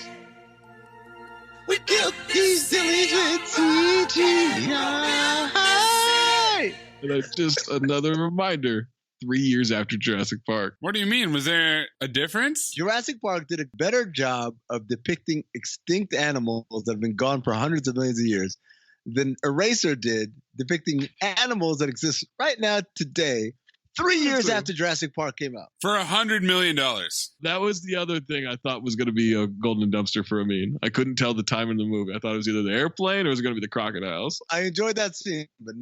We killed these dillies with CGI." And just another reminder, 3 years after Jurassic Park. What do you mean? Was there a difference? Jurassic Park did a better job of depicting extinct animals that have been gone for hundreds of millions of years than Eraser did depicting animals that exist right now today, 3 years after Jurassic Park came out. For $100 million. That was the other thing I thought was going to be a golden dumpster for Amin. I couldn't tell the time in the movie. I thought it was either the airplane or it was going to be the crocodiles. I enjoyed that scene, but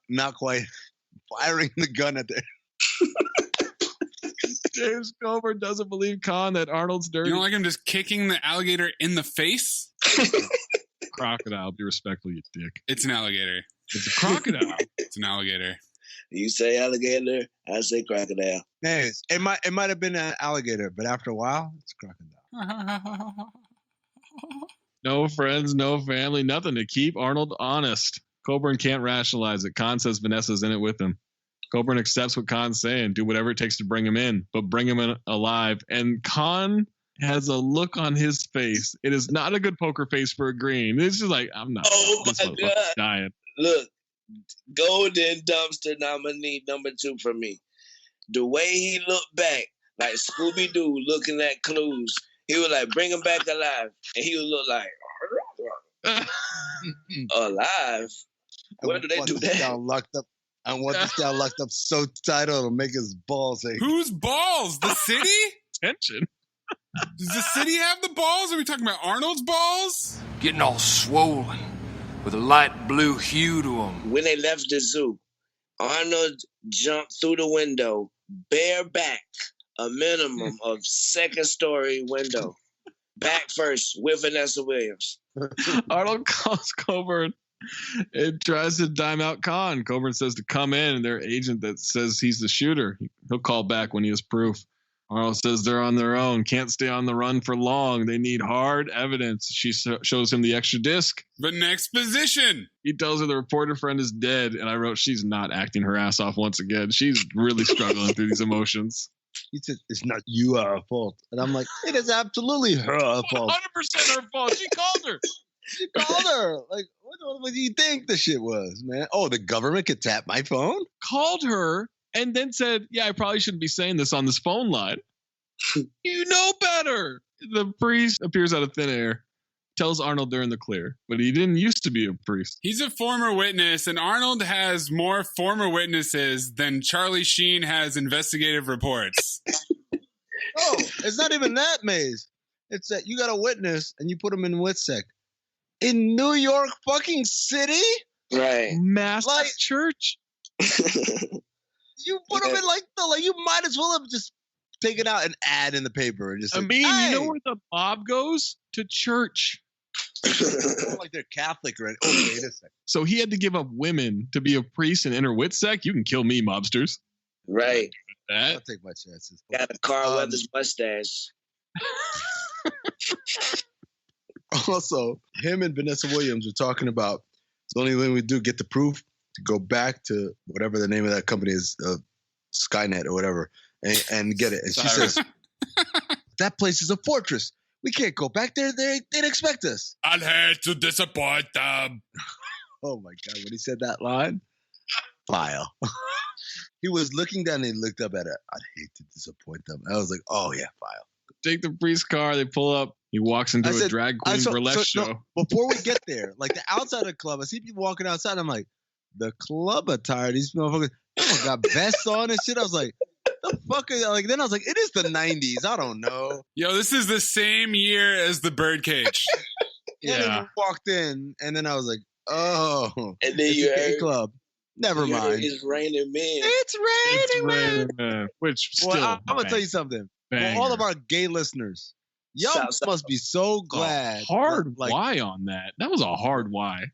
not quite firing the gun at the James Coburn doesn't believe Caan that Arnold's dirty. You don't like him just kicking the alligator in the face? Crocodile, be respectful, you dick. It's an alligator. It's a crocodile. It's an alligator. You say alligator, I say crocodile. Anyways, it might have been an alligator, but after a while, it's a crocodile. No friends, no family, nothing to keep Arnold honest. Coburn can't rationalize it. Caan says Vanessa's in it with him. Coburn accepts what Caan's saying, do whatever it takes to bring him in, but bring him in alive. And Caan has a look on his face. It is not a good poker face for a green. It's just like, I'm not. Oh my God. Dying. Look, golden dumpster nominee number 2 for me. The way he looked back, like Scooby-Doo looking at clues, he was like, bring him back alive. And he would look like, alive? Where do they do that? Locked up. I want this guy locked up so tight it'll make his balls ache. Whose balls? The city? Tension. Does the city have the balls? Are we talking about Arnold's balls? Getting all swollen with a light blue hue to them. When they left the zoo, Arnold jumped through the window, bareback, a minimum of 2nd-story window. Back first with Vanessa Williams. Arnold calls Coburn and tries to dime out Caan. Coburn says to come in, and their agent that says he's the shooter. He'll call back when he has proof. Arnold says they're on their own, can't stay on the run for long. They need hard evidence. She shows him the extra disc. But next position. He tells her the reporter friend is dead, and I wrote she's not acting her ass off once again. She's really struggling through these emotions. He said, it's not you are her fault. And I'm like, it is absolutely her fault. 100% her fault. She called her. She called her. Like, what do you think the shit was, man? Oh, the government could tap my phone? Called her and then said, yeah, I probably shouldn't be saying this on this phone line. You know better. The priest appears out of thin air, tells Arnold they're in the clear, but he didn't used to be a priest. He's a former witness, and Arnold has more former witnesses than Charlie Sheen has investigative reports. Oh, it's not even that, Maze. It's that you got a witness and you put him in WITSEC. In New York fucking City? Right. Mass church? You put him in you might as well have just taken out an ad in the paper and just you know where the mob goes? To church. Like they're Catholic or wait a second. So he had to give up women to be a priest and enter WITSEC? You can kill me, mobsters. Right. I'll take my chances. Got a Carl Weathers mustache. Also, him and Vanessa Williams were talking about it's the only way we do get the proof to go back to whatever the name of that company is, Skynet or whatever, and get it. And she says, that place is a fortress. We can't go back there. They'd expect us. I'd hate to disappoint them. Oh, my God. When he said that line, file. He was looking down and he looked up at it. I'd hate to disappoint them. I was like, oh, yeah, file. Take the priest's car. They pull up. He walks into a drag queen burlesque show. No, before we get there, like the outside of the club, I see people walking outside. I'm like, the club attire, these motherfuckers got vests on and shit. I was like, the fuck is like? Then I was like, it is the 90s. I don't know. Yo, this is the same year as the Birdcage. Yeah. And then we walked in, and then I was like, oh, and then you heard club. Never mind. It's raining men. It's raining men. Which still, I'm gonna tell you something. For all of our gay listeners, y'all must be so glad. Hard why on that? That was a hard why.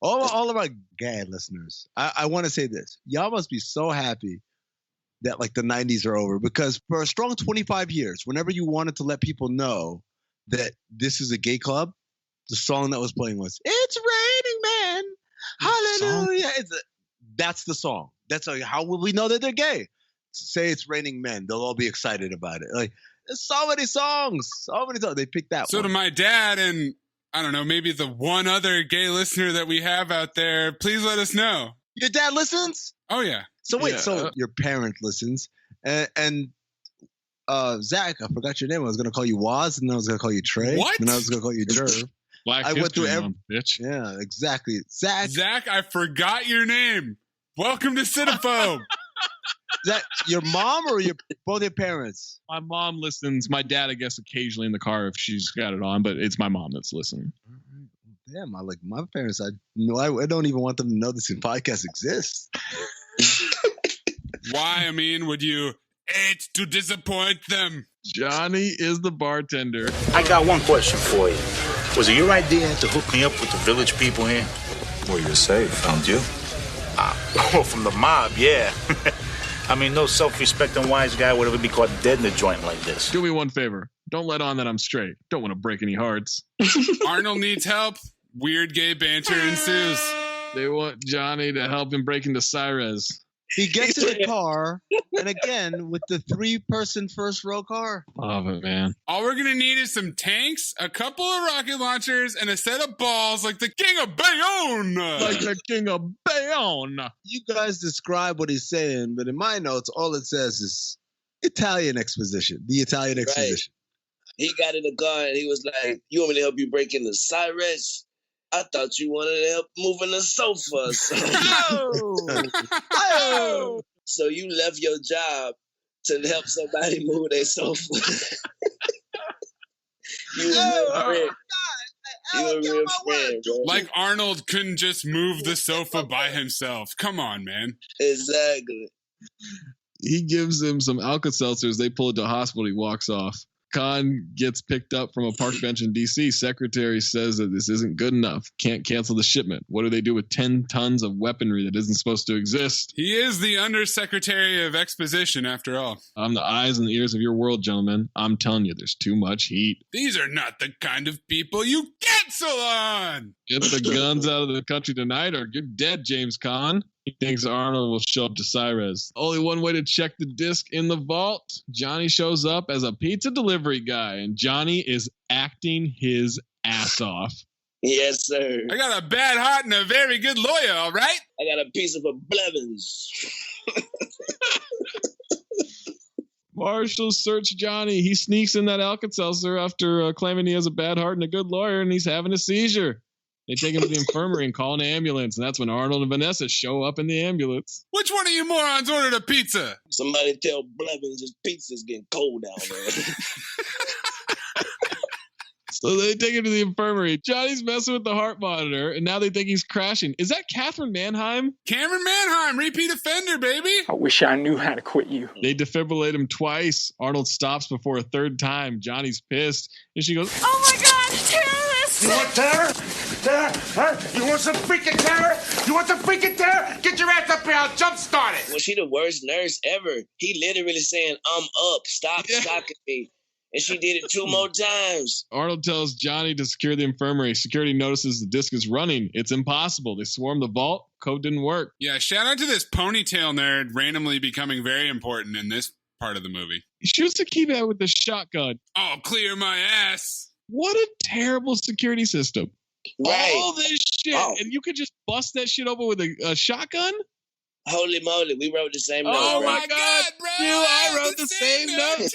All of our gay listeners, I want to say this. Y'all must be so happy that like the 90s are over, because for a strong 25 years, whenever you wanted to let people know that this is a gay club, the song that was playing was "It's Raining Men, Hallelujah." That's the song. That's how will we know that they're gay? Say it's raining men, they'll all be excited about it. Like, there's so many songs. They picked that so one. To my dad and I don't know, maybe the one other gay listener that we have out there, please let us know. Your dad listens? Oh yeah. So wait, so your parent listens, and Zach, I forgot your name. I was gonna call you Waz, and then I was gonna call you Trey. What? And I was gonna call you Jerv. I went through every bitch. Yeah, exactly. Zach, I forgot your name. Welcome to Cinephobe. Is that your mom or both your parents? My mom listens. My dad, I guess, occasionally in the car if she's got it on, but it's my mom that's listening. Damn, my parents. I don't even want them to know this podcast exists. Why, Amin, would you hate to disappoint them? Johnny is the bartender. I got one question for you. Was it your idea to hook me up with the village people here? Well, you're safe, found you. From the mob, yeah. I mean, no self-respecting wise guy would ever be caught dead in a joint like this. Do me one favor. Don't let on that I'm straight. Don't want to break any hearts. Arnold needs help. Weird gay banter ensues. They want Johnny to help him break into Cyrez. He gets in the car, and again, with the 3-person first row car. Love it, man. All we're going to need is some tanks, a couple of rocket launchers, and a set of balls like the King of Bayonne. Like the King of Bayonne. You guys describe what he's saying, but in my notes, all it says is Italian exposition. The Italian exposition. Right. He got in the car, and he was like, you want me to help you break into Cyrez? I thought you wanted help moving the sofa. So you left your job to help somebody move their sofa. You a real friend, bro. Like Arnold couldn't just move the sofa by himself. Come on, man. Exactly. He gives him some Alka-Seltzers. They pull it to the hospital. He walks off. Caan gets picked up from a park bench in D.C. Secretary says that this isn't good enough. Can't cancel the shipment. What do they do with 10 tons of weaponry that isn't supposed to exist? He is the Undersecretary of Exposition, after all. I'm the eyes and the ears of your world, gentlemen. I'm telling you, there's too much heat. These are not the kind of people you cancel on! Get the guns out of the country tonight or you're dead, James Caan. He thinks Arnold will show up to Cyrez. Only one way to check the disc in the vault. Johnny shows up as a pizza delivery guy, and Johnny is acting his ass off. Yes, sir. I got a bad heart and a very good lawyer, all right? I got a piece of a Blevins. Marshals search Johnny. He sneaks in that Alka-Seltzer after claiming he has a bad heart and a good lawyer, and he's having a seizure. They take him to the infirmary and call an ambulance, and that's when Arnold and Vanessa show up in the ambulance. Which one of you morons ordered a pizza? Somebody tell Blevins his pizza's getting cold out there. So they take him to the infirmary. Johnny's messing with the heart monitor, and now they think he's crashing. Is that Catherine Manheim? Cameron Manheim, repeat offender, baby. I wish I knew how to quit you. They defibrillate him twice. Arnold stops before a third time. Johnny's pissed, and she goes, Oh my God, terrorists! You want terror? Terror? Huh? You want some freaking terror? You want some freaking terror? Get your ass up here, I'll jumpstart it. Was she the worst nurse ever? He literally saying, I'm up, stop shocking me. And she did it 2 more times. Arnold tells Johnny to secure the infirmary. Security notices the disc is running. It's impossible. They swarm the vault. Code didn't work. Yeah, shout out to this ponytail nerd randomly becoming very important in this part of the movie. He shoots the keypad with the shotgun. Oh, clear my ass. What a terrible security system. Right. All this shit. Oh. And you could just bust that shit open with a shotgun? Holy moly, we wrote the same note. Oh my God, bro! I wrote the same note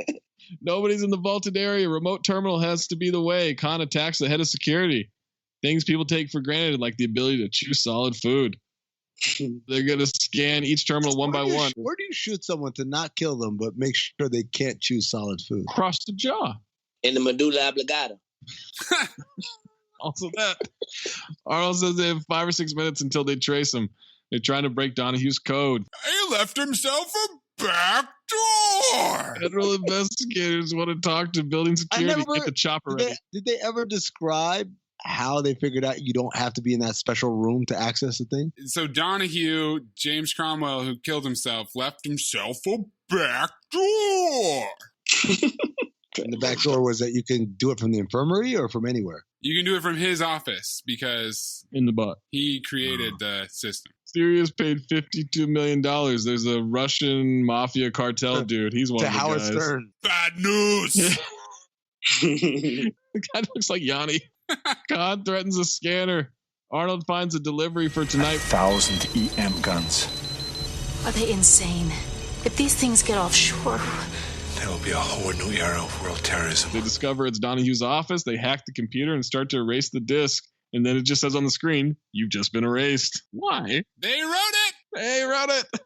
too. Nobody's in the vaulted area. Remote terminal has to be the way. Caan attacks the head of security. Things people take for granted, like the ability to chew solid food. They're going to scan each terminal one by one. Where do you shoot someone to not kill them, but make sure they can't chew solid food? Across the jaw. In the medulla oblongata. Also that. Arnold says they have 5 or 6 minutes until they trace him. They're trying to break Donahue's code. He left himself a back door. Federal investigators want to talk to building security. Get the chopper ready. Did they ever describe how they figured out you don't have to be in that special room to access the thing? So Donahue, James Cromwell, who killed himself, left himself a back door. And the back door was that you can do it from the infirmary or from anywhere? You can do it from his office because in the butt. He created the system. Sirius paid $52 million. There's a Russian mafia cartel dude. He's one of the Howard guys. Stern. Bad news. The guy looks like Yanni. Caan threatens a scanner. Arnold finds a delivery for tonight. 1,000 EM guns. Are they insane? If these things get offshore... There will be a whole new era of world terrorism. They discover it's Donahue's office. They hack the computer and start to erase the disk. And then it just says on the screen, you've just been erased. Why? They wrote it. They wrote it.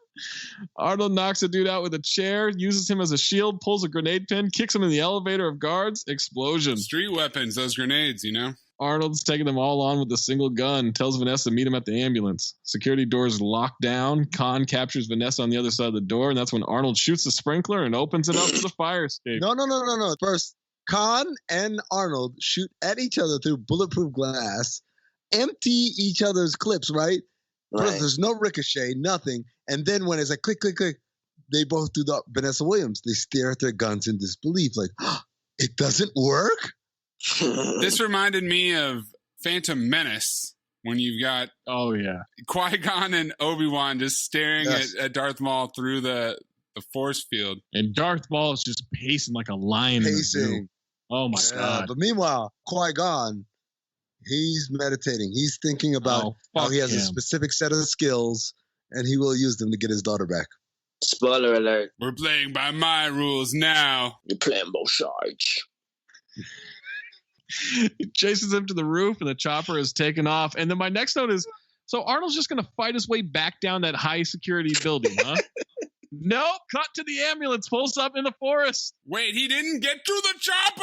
Arnold knocks a dude out with a chair, uses him as a shield, pulls a grenade pin, kicks him in the elevator of guards. Explosion. Street weapons, those grenades, you know? Arnold's taking them all on with a single gun, tells Vanessa to meet him at the ambulance. Security doors lock down. Caan captures Vanessa on the other side of the door, and that's when Arnold shoots the sprinkler and opens it up for the fire escape. No. First, Caan and Arnold shoot at each other through bulletproof glass, empty each other's clips, right? First, there's no ricochet, nothing. And then when it's like click, click, click, they both do the Vanessa Williams. They stare at their guns in disbelief, like, it doesn't work? This reminded me of Phantom Menace when you've got Qui-Gon and Obi-Wan just staring at Darth Maul through the force field. And Darth Maul is just pacing like a lion. Pacing. Oh my God. But meanwhile, Qui-Gon, he's meditating. He's thinking about how he has a specific set of skills and he will use them to get his daughter back. Spoiler alert. We're playing by my rules now. You're playing both sides. He chases him to the roof and the chopper is taken off. And then my next note is, so Arnold's just going to fight his way back down that high security building, huh? Nope. Cut to the ambulance. Pulls up in the forest. Wait, he didn't get to the chopper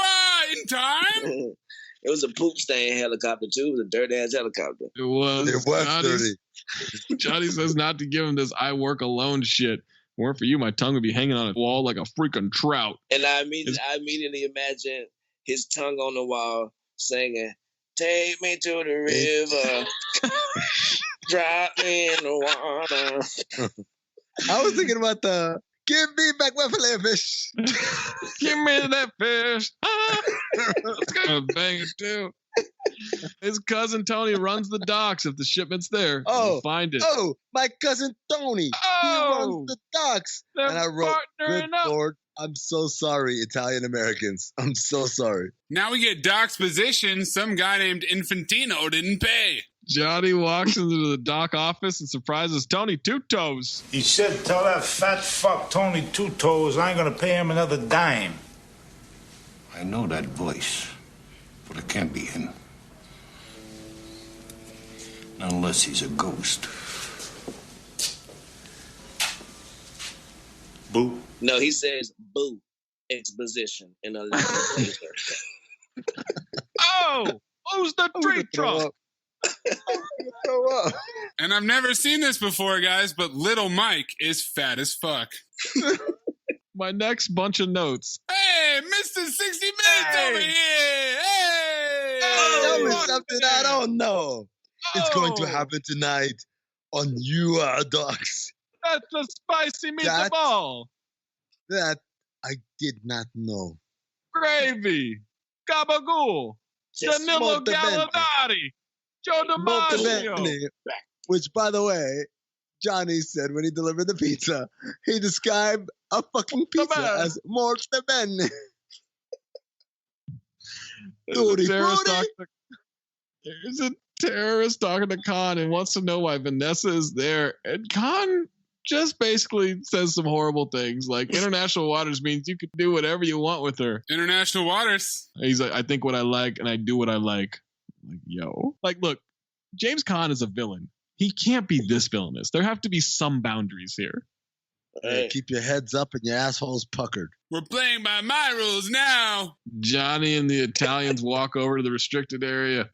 in time? It was a poop stain helicopter, too. It was a dirty-ass helicopter. It was dirty. Johnny says not to give him this I work alone shit. Weren't for you, my tongue would be hanging on a wall like a freaking trout. And I immediately imagine his tongue on the wall singing, take me to the river, drop me in the water. I was thinking about give me back my filet fish. Give me that fish. It's gonna bang it too. His cousin Tony runs the docks. If the shipment's there, he'll find it. Oh, my cousin Tony. He runs the docks. And I wrote, good Lord, I'm so sorry, Italian Americans. I'm so sorry. Now we get Doc's position. Some guy named Infantino didn't pay. Johnny walks into the dock office and surprises Tony Two Toes. He said, tell that fat fuck Tony Two Toes I ain't gonna pay him another dime. I know that voice, but it can't be him. Unless he's a ghost. Boo. No, he says boo. Exposition in a language. Oh, who's the tree trunk? And I've never seen this before, guys, but little Mike is fat as fuck. My next bunch of notes. Hey, Mr. 60 Minutes over here. Hey. Tell me something I don't know. It's going to happen tonight on You Are Dogs. That's a spicy meatball. That I did not know. Gravy. Gabagool. Danilo Gallinari. Joe DiMaggio. Which, by the way, Johnny said when he delivered the pizza, he described a fucking pizza as molto bene. There's a terrorist talking to Caan and wants to know why Vanessa is there. And Caan just basically says some horrible things like international waters means you can do whatever you want with her. International waters. He's like, I think what I like and I do what I like. Like, yo. Like, look, James Caan is a villain. He can't be this villainous. There have to be some boundaries here. Hey, keep your heads up and your assholes puckered. We're playing by my rules now. Johnny and the Italians walk over to the restricted area.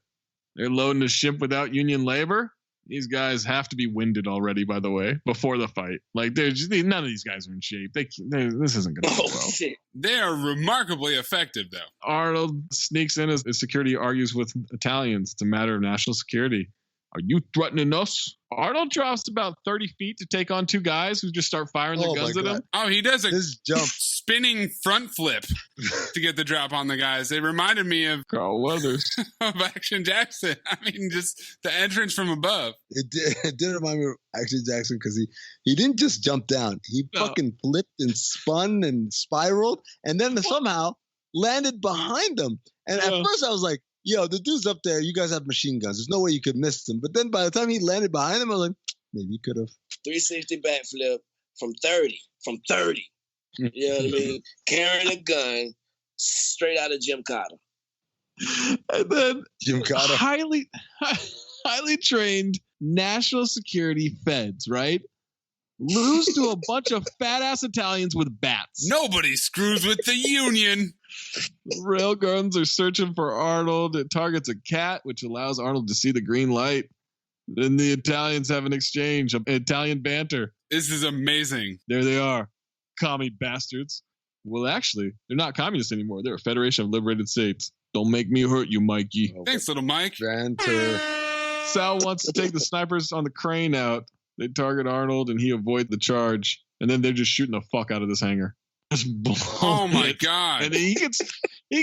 They're loading a ship without union labor. These guys have to be winded already, by the way, before the fight. Like, none of these guys are in shape. This isn't going to go well. Shit. They are remarkably effective, though. Arnold sneaks in as security argues with Italians. It's a matter of national security. Are you threatening us? Arnold drops about 30 feet to take on two guys who just start firing their guns at him. Oh, he does a this jump spinning front flip to get the drop on the guys. It reminded me of Carl Weathers. of Action Jackson. I mean, just the entrance from above. It did remind me of Action Jackson because he didn't just jump down. He fucking flipped and spun and spiraled and then somehow landed behind them. And at first I was like, yo, the dude's up there. You guys have machine guns. There's no way you could miss him. But then by the time he landed behind him, I was like, maybe he could have. 360 backflip from 30. You know what I mean? Carrying a gun straight out of Jim Cotter. And then Jim Cotter. Highly trained national security feds, right? Lose to a bunch of fat-ass Italians with bats. Nobody screws with the Union. Railguns are searching for Arnold. It targets a cat, which allows Arnold to see the green light. Then the Italians have an exchange of Italian banter. This is amazing. There they are. Commie bastards. Well, actually, they're not communists anymore. They're a Federation of Liberated States. Don't make me hurt you, Mikey. Thanks, little Mike. Sal wants to take the snipers on the crane out. They target Arnold, and he avoids the charge. And then they're just shooting the fuck out of this hangar. Oh my god! And he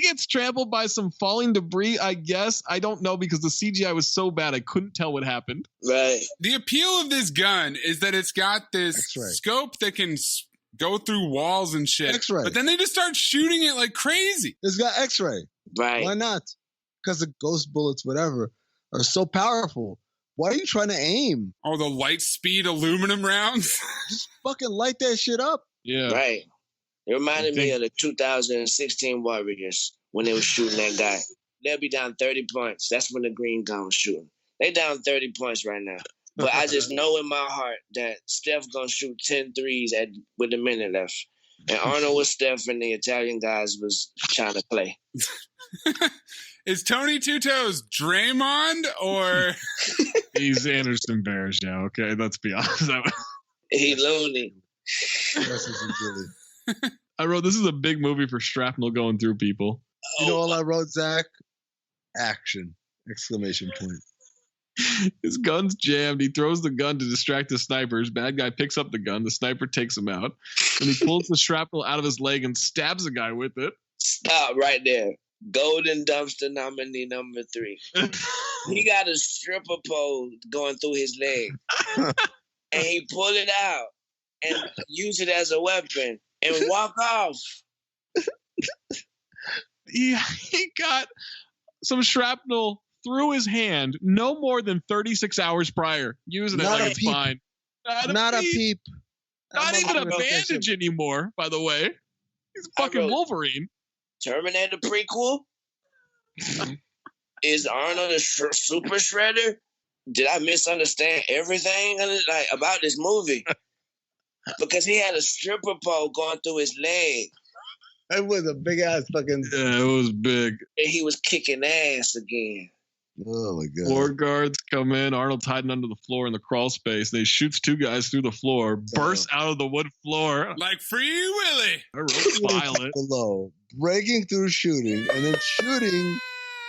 gets trampled by some falling debris. I guess I don't know because the CGI was so bad I couldn't tell what happened. Right. The appeal of this gun is that it's got this scope that can go through walls and shit. X-ray. But then they just start shooting it like crazy. It's got X-ray. Right. Why not? Because the ghost bullets, whatever, are so powerful. Why are you trying to aim? Oh, the light speed aluminum rounds. Just fucking light that shit up. Yeah. Right. It reminded me of the 2016 Warriors when they were shooting that guy. They'll be down 30 points. That's when the green gun was shooting. They down 30 points right now. But I just know in my heart that Steph going to shoot 10 threes with a minute left. And Arnold was Steph and the Italian guys was trying to play. Is Tony Two Toes Draymond or... He's Anderson Bears, yeah, okay? Let's be honest. He loony. I wrote, this is a big movie for shrapnel going through people. You know all I wrote, Zach? Action! Exclamation point. His gun's jammed. He throws the gun to distract the snipers. Bad guy picks up the gun. The sniper takes him out. And he pulls the shrapnel out of his leg and stabs the guy with it. Stop right there. Golden dumpster nominee number 3. He got a stripper pole going through his leg. And he pulled it out and use it as a weapon and walk off. He got some shrapnel through his hand no more than 36 hours prior, using it like it's fine. Not a peep. Not even a bandage anymore, by the way. He's fucking Wolverine. Terminator prequel? Is Arnold a super shredder? did I misunderstand everything like about this movie? Because he had a stripper pole going through his leg. It was a big ass fucking. Yeah, it was big. And he was kicking ass again. Oh my god! Floor guards come in. Arnold's hiding under the floor in the crawl space. They shoots 2 guys through the floor, bursts out of the wood floor like Free Willy. I wrote violent. Below, breaking through, shooting, and then shooting,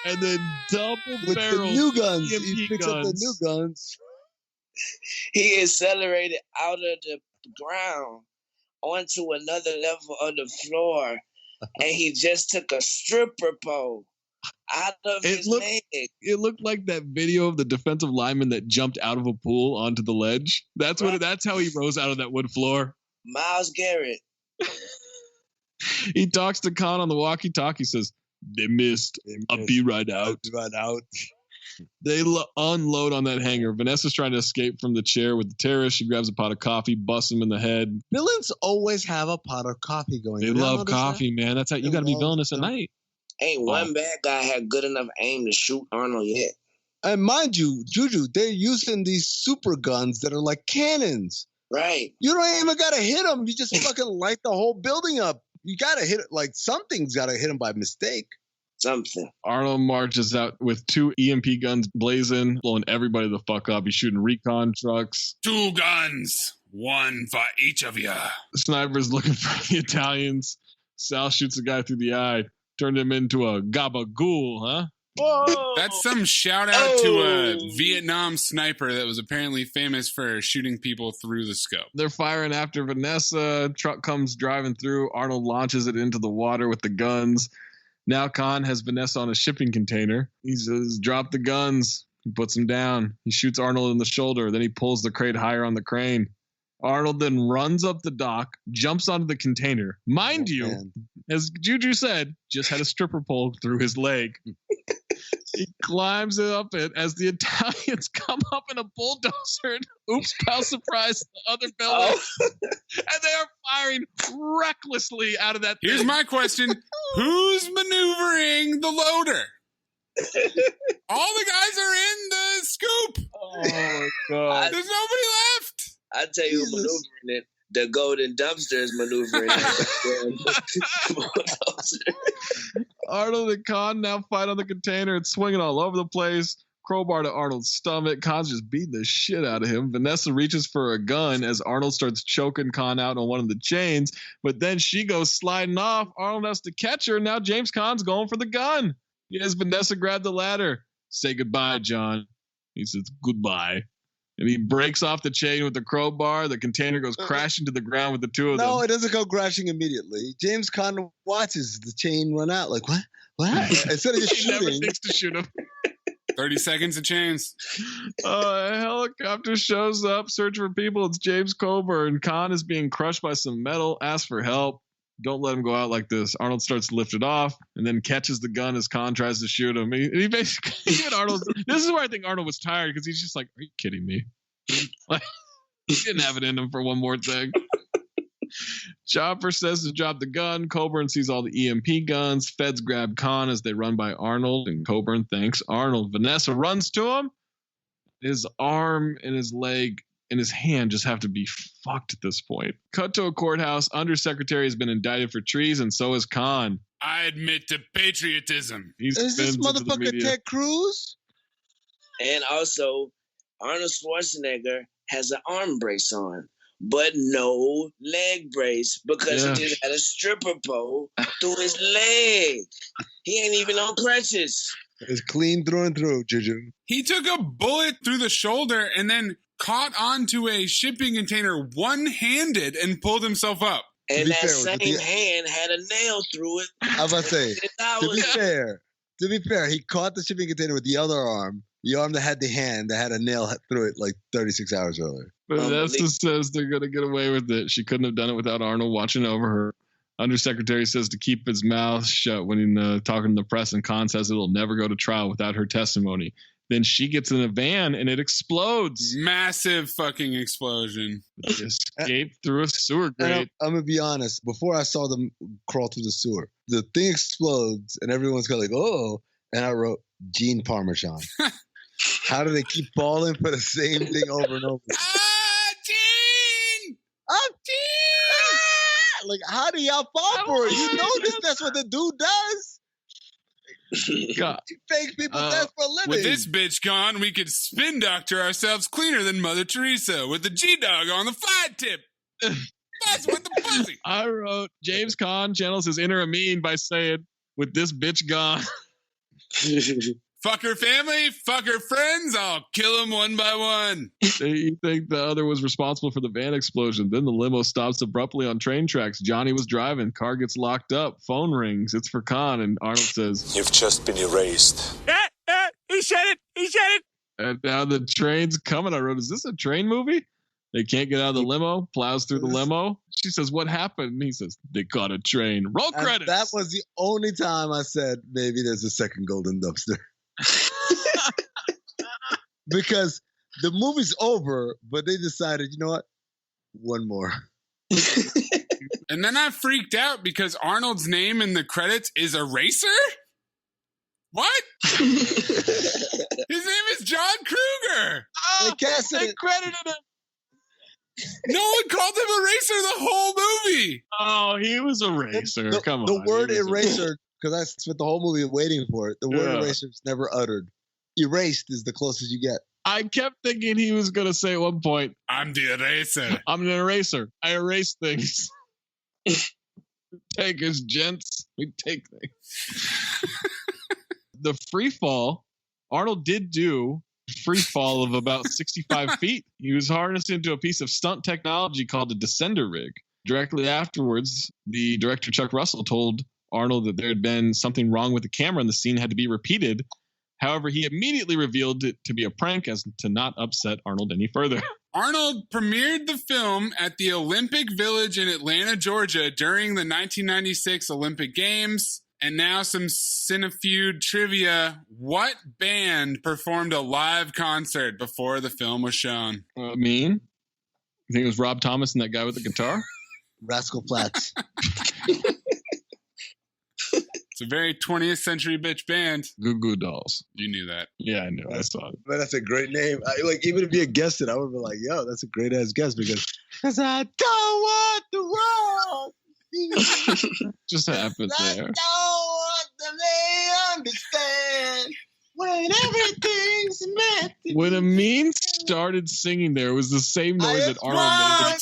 and then double with barrel the new guns. EMP He picks up the new guns. He accelerated out of the ground onto another level of the floor, and he just took a stripper pole out of his leg. It looked like that video of the defensive lineman that jumped out of a pool onto the ledge. That's how he rose out of that wood floor. Myles Garrett. He talks to Caan on the walkie-talkie. Says, "They missed. I'll be right out." They unload on that hangar. Vanessa's trying to escape from the chair with the terrorist. She grabs a pot of coffee, busts him in the head. Villains always have a pot of coffee going. They love coffee, man. That's how you got to be villainous at night. Ain't one bad guy had good enough aim to shoot Arnold yet. And mind you, Juju, they're using these super guns that are like cannons. Right. You don't even got to hit them. You just fucking light the whole building up. You got to hit it. Like something's got to hit them by mistake. Something. Arnold marches out with 2 EMP guns blazing, blowing everybody the fuck up. He's shooting recon trucks. 2 guns, 1 for each of you. The sniper's looking for the Italians. Sal shoots a guy through the eye, turned him into a gabagool, huh? Whoa. That's some shout out to a Vietnam sniper that was apparently famous for shooting people through the scope. They're firing after Vanessa. Truck comes driving through. Arnold launches it into the water with the guns. Now Caan has Vanessa on a shipping container. He says, "Drop the guns." He puts them down. He shoots Arnold in the shoulder. Then he pulls the crate higher on the crane. Arnold then runs up the dock, jumps onto the container. Mind you, as Juju said, just had a stripper pole through his leg. He climbs up it as the Italians come up in a bulldozer. And oops, pal, surprise, the other building. And they are firing recklessly out of that thing. Here's my question. Who's maneuvering the loader? All the guys are in the scoop. Oh, my God. There's nobody left. I tell you who's maneuvering it. The golden dumpster is maneuvering it. Arnold and Caan now fight on the container. It's swinging all over the place. Crowbar to Arnold's stomach. Caan's just beating the shit out of him. Vanessa reaches for a gun as Arnold starts choking Caan out on one of the chains. But then she goes sliding off. Arnold has to catch her. Now James Caan's going for the gun. He has Vanessa grab the ladder. "Say goodbye, John." He says, "Goodbye." And he breaks off the chain with the crowbar. The container goes crashing to the ground with the 2 of them. No, it doesn't go crashing immediately. James Caan watches the chain run out. Like, what? Instead of just He never shooting. thinks to shoot him. 30 seconds of chains. A helicopter shows up, searching for people. It's James Coburn. Caan is being crushed by some metal. Asks for help. Don't let him go out like this. Arnold starts to lift it off and then catches the gun as Caan tries to shoot him. He basically, even Arnold, this is where I think Arnold was tired because he's just like, "Are you kidding me?" Like, he didn't have it in him for one more thing. Chopper says to drop the gun. Coburn sees all the EMP guns. Feds grab Caan as they run by Arnold, and Coburn thanks Arnold. Vanessa runs to him. His arm and his leg and his hand just have to be fucked at this point. Cut to a courthouse. Undersecretary has been indicted for treason, and so is Caan. I admit to patriotism. Is this motherfucker Ted Cruz? And also, Arnold Schwarzenegger has an arm brace on, but no leg brace because he just had a stripper pole through his leg. He ain't even on crutches. It's clean through and through, Juju. He took a bullet through the shoulder and then caught onto a shipping container one-handed and pulled himself up. And that same hand had a nail through it. I was about to say, to be fair, he caught the shipping container with the other arm. The arm that had the hand that had a nail through it like 36 hours earlier. Vanessa says they're going to get away with it. She couldn't have done it without Arnold watching over her. Undersecretary says to keep his mouth shut when talking to the press, and Caan says it'll never go to trial without her testimony. Then she gets in a van and it explodes. Massive fucking explosion. They escaped through a sewer grate. I'm going to be honest. Before I saw them crawl through the sewer, the thing explodes and everyone's kind of like, oh. And I wrote Gene Parmesan. How do they keep falling for the same thing over and over? Gene! Like, how do y'all fall for it? You know that's what the dude does. God. He fakes people death for a living. With this bitch gone, we could spin doctor ourselves cleaner than Mother Teresa with the G-Dog on the flight tip. That's with the pussy. I wrote, James Caan channels his inner Amin by saying, with this bitch gone. Fuck her family, fuck her friends, I'll kill them one by one. You think the other was responsible for the van explosion. Then the limo stops abruptly on train tracks. Johnny was driving. Car gets locked up. Phone rings. It's for Caan. And Arnold says, You've just been erased. He said it. He said it. and now the train's coming. I wrote, is this a train movie? They can't get out of the limo. Plows through the limo. She says, what happened? And he says, they caught a train. Roll credits. That was the only time I said maybe there's a second golden dumpster. Because the movie's over, but they decided, you know what? One more. And then I freaked out because Arnold's name in the credits is Eraser? What? His name is John Kruger. They credited him. No one called him Eraser the whole movie. Oh, he was Eraser. Come on. The word eraser, because I spent the whole movie waiting for it. The word eraser is never uttered. Erased is the closest you get. I kept thinking he was going to say at one point, I'm the eraser. I'm an eraser. I erase things. Take us, gents. We take things. The free fall, Arnold did do free fall of about 65 feet. He was harnessed into a piece of stunt technology called a descender rig. Directly afterwards, the director Chuck Russell told Arnold that there had been something wrong with the camera and the scene had to be repeated. However, he immediately revealed it to be a prank as to not upset Arnold any further. Arnold premiered the film at the Olympic Village in Atlanta, Georgia during the 1996 Olympic Games. And now some Cinephobe trivia. What band performed a live concert before the film was shown? Amin? You think it was Rob Thomas and that guy with the guitar? Rascal Flatts. It's a very 20th century bitch band. Goo Goo Dolls. You knew that. Yeah, I knew. I saw it. Man, that's a great name. Even if you had guessed it, I would have been like, yo, that's a great ass guess because I don't want the world. Just happened there. I don't want them to understand when everything's meant to When Amin started singing there, it was the same noise that Arnold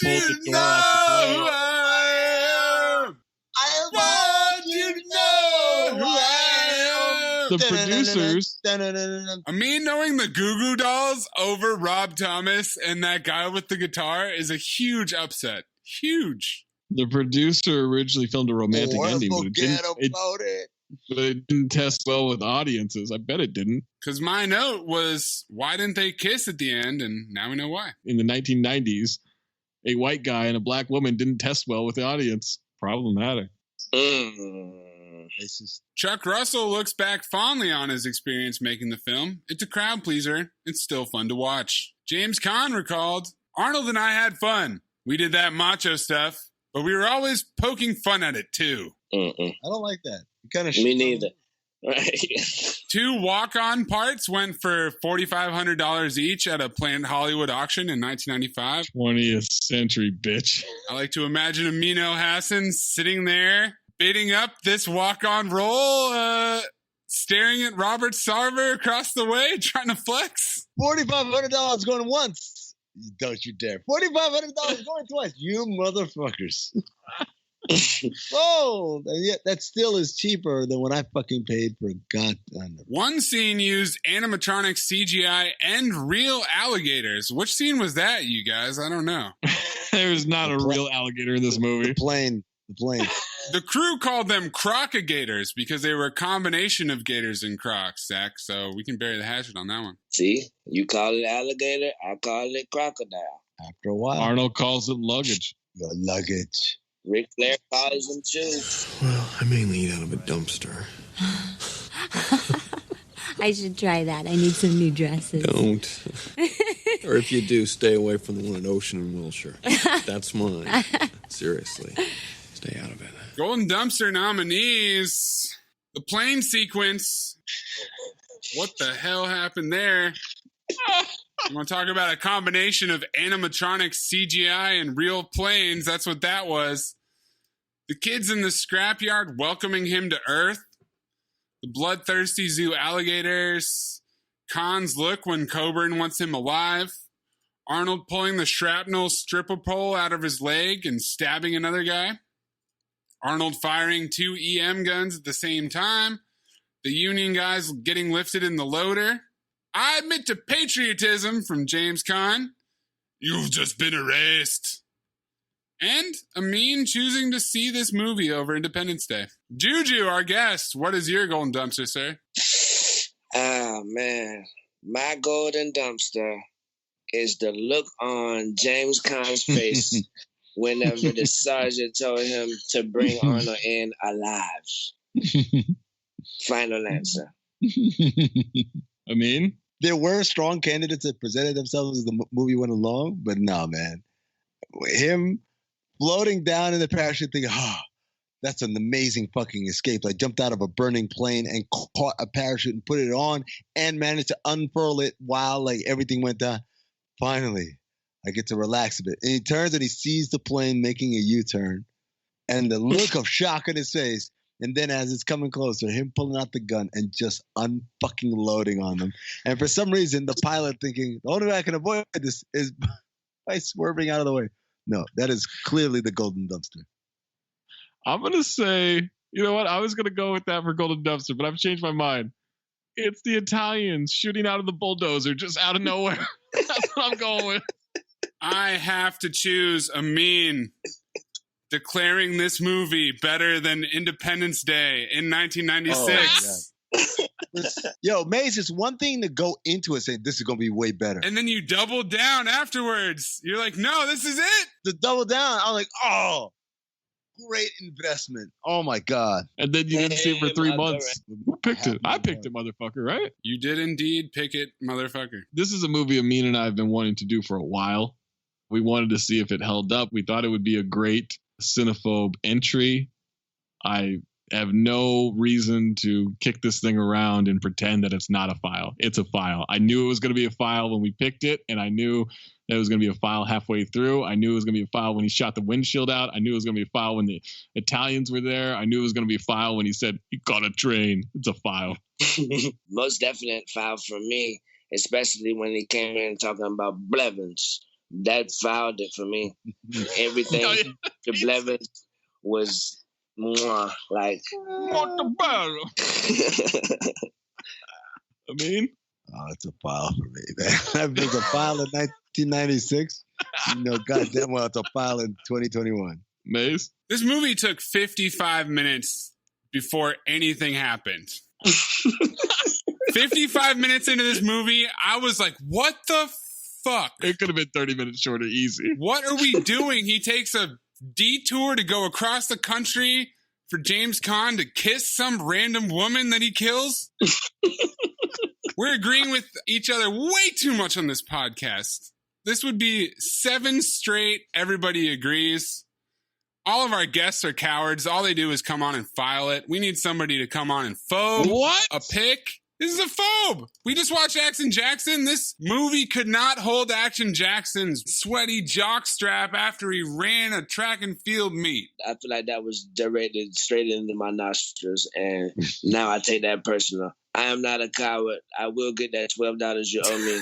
made to pull the door off the plane. I want you to know who I am. The producers. Amin knowing the Goo Goo Dolls over Rob Thomas and that guy with the guitar is a huge upset. Huge. The producer originally filmed a romantic ending, but it didn't test well with audiences. I bet it didn't. Because my note was, why didn't they kiss at the end? And now we know why. In the 1990s, a white guy and a black woman didn't test well with the audience. Problematic. Chuck Russell looks back fondly on his experience making the film. It's a crowd pleaser. It's still fun to watch. James Caan recalled, Arnold and I had fun. We did that macho stuff, but we were always poking fun at it too. I don't like that. Me neither. Right. 2 walk-on parts went for $4,500 each at a planned Hollywood auction in 1995. 20th century bitch. I like to imagine Amino Hassan sitting there, bidding up this walk-on role, staring at Robert Sarver across the way, trying to flex. $4,500 going once. Don't you dare. $4,500 going twice. You motherfuckers. Oh, yeah, that still is cheaper than what I fucking paid for goddamn. One scene used animatronic CGI and real alligators. Which scene was that, you guys? I don't know. There's not a real alligator in this movie. The plane. The crew called them crocogators because they were a combination of gators and crocs, Zach. So we can bury the hatchet on that one. See, you call it alligator, I call it crocodile. After a while, Arnold calls it luggage. Your luggage. Ric Flair calls them shoes. Well, I mainly eat out of a dumpster. I should try that. I need some new dresses. Don't. Or if you do, stay away from the one at Ocean and Wilshire. That's mine. Seriously. Stay out of it. Golden Dumpster nominees. The plane sequence. What the hell happened there? You want to talk about a combination of animatronic CGI and real planes? That's what that was. The kids in the scrapyard welcoming him to Earth. The bloodthirsty zoo alligators. Caan's look when Coburn wants him alive. Arnold pulling the shrapnel stripper pole out of his leg and stabbing another guy. Arnold firing 2 EM guns at the same time. The Union guys getting lifted in the loader. I admit to patriotism from James Caan. You've just been erased. And Amin choosing to see this movie over Independence Day. JuJu, our guest, what is your golden dumpster, sir? Oh, man. My golden dumpster is the look on James Caan's face whenever the sergeant told him to bring Arnold in alive. Final answer. I mean, there were strong candidates that presented themselves as the movie went along, but no, man. Him floating down in the parachute thinking, that's an amazing fucking escape. I jumped out of a burning plane and caught a parachute and put it on and managed to unfurl it while like everything went down. Finally, I get to relax a bit. And he turns and he sees the plane making a U-turn and the look of shock on his face. And then as it's coming closer, him pulling out the gun and just unfucking loading on them. And for some reason, the pilot thinking, the only way I can avoid this is by swerving out of the way. No, that is clearly the golden dumpster. I'm going to say, you know what? I was going to go with that for golden dumpster, but I've changed my mind. It's the Italians shooting out of the bulldozer just out of nowhere. That's what I'm going with. I have to choose Amin declaring this movie better than Independence Day in 1996. Yo, Maze, it's one thing to go into it saying this is going to be way better. And then you double down afterwards. You're like, no, this is it. To double down, I'm like, oh, great investment. Oh, my God. And then you didn't see it for 3 months. Who picked it? I picked it, motherfucker, right? You did indeed pick it, motherfucker. This is a movie Amin and I have been wanting to do for a while. We wanted to see if it held up. We thought it would be a great Cinephobe entry. I have no reason to kick this thing around and pretend that it's not a file. It's a file. I knew it was going to be a file when we picked it, and I knew that it was going to be a file halfway through. I knew it was going to be a file when he shot the windshield out. I knew it was going to be a file when the Italians were there. I knew it was going to be a file when he said, "You got a train." It's a file. Most definite file for me, especially when he came in talking about Blevins. That filed it for me. Everything to Blevins was like. What the barrel? I mean, oh, it's a file for me, man. If it's a file in 1996, you know, goddamn well, it's a file in 2021. Maze? This movie took 55 minutes before anything happened. 55 minutes into this movie, I was like, what the fuck? It could have been 30 minutes shorter, easy. What are we doing? He takes a detour to go across the country for James Caan to kiss some random woman that he kills? We're agreeing with each other way too much on this podcast. This would be 7 straight. Everybody agrees. All of our guests are cowards. All they do is come on and file it. We need somebody to come on and phobe a pick. This is a phobe. We just watched Action Jackson. This movie could not hold Action Jackson's sweaty jockstrap after he ran a track and field meet. I feel like that was directed straight into my nostrils, and now I take that personal. I am not a coward. I will get that $12 you owe me.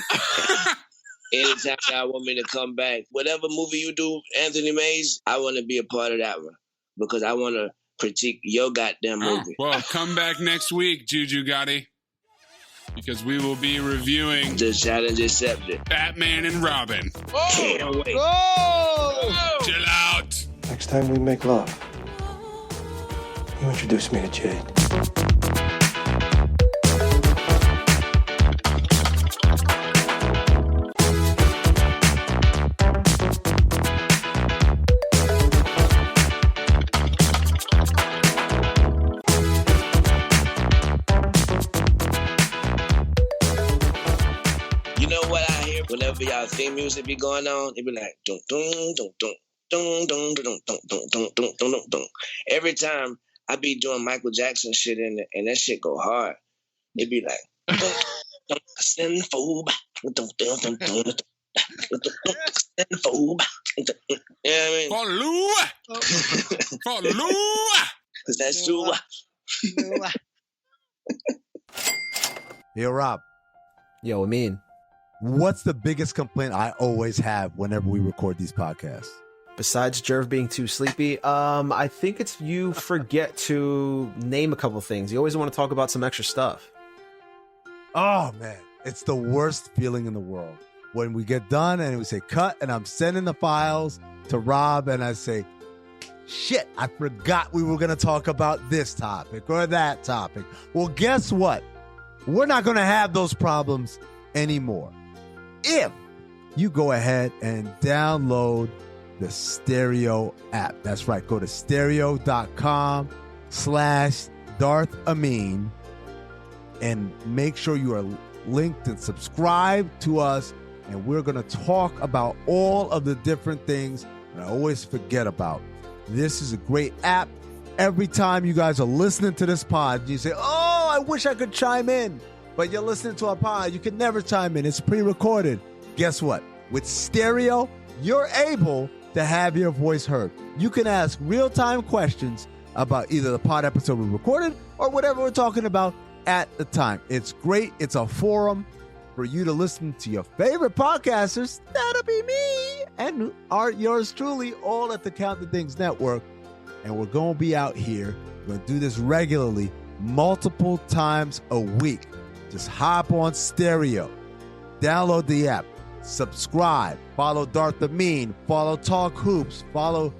Anytime y'all want me to come back, whatever movie you do, Anthony Mays, I want to be a part of that one because I want to critique your goddamn movie. Well, come back next week, JuJu Gotti, because we will be reviewing The Challenge Accepted, Batman and Robin. Can't wait. Chill out. Next time we make love, you introduce me to Jade. Whenever y'all theme music be going on, it be like dun dun dun dun dun dun dun dun dun dun dun dun dun. Every time I be doing Michael Jackson shit in it, and that shit go hard, it be like Cinephobe. Cinephobe. Yeah, I mean. For Lou. Because that's true. Yo, Rob. Yo, Amin. What's the biggest complaint I always have whenever we record these podcasts? Besides Jerv being too sleepy, I think it's you forget to name a couple things. You always want to talk about some extra stuff. Oh, man. It's the worst feeling in the world. When we get done and we say cut and I'm sending the files to Rob and I say, shit, I forgot we were going to talk about this topic or that topic. Well, guess what? We're not going to have those problems anymore. If you go ahead and download the Stereo app. That's right. Go to stereo.com/DarthAmin and make sure you are linked and subscribed to us. And we're going to talk about all of the different things that I always forget about. This is a great app. Every time you guys are listening to this pod, you say, oh, I wish I could chime in. But you're listening to a pod. You can never chime in. It's pre-recorded. Guess what? With Stereo, you're able to have your voice heard. You can ask real-time questions about either the pod episode we recorded or whatever we're talking about at the time. It's great. It's a forum for you to listen to your favorite podcasters. That'll be me and yours truly, all at the Count the Things Network. And we're going to be out here. We're going to do this regularly, multiple times a week. Just hop on Stereo. Download the app. Subscribe. Follow Darth Amin. Follow Talk Hoops. Follow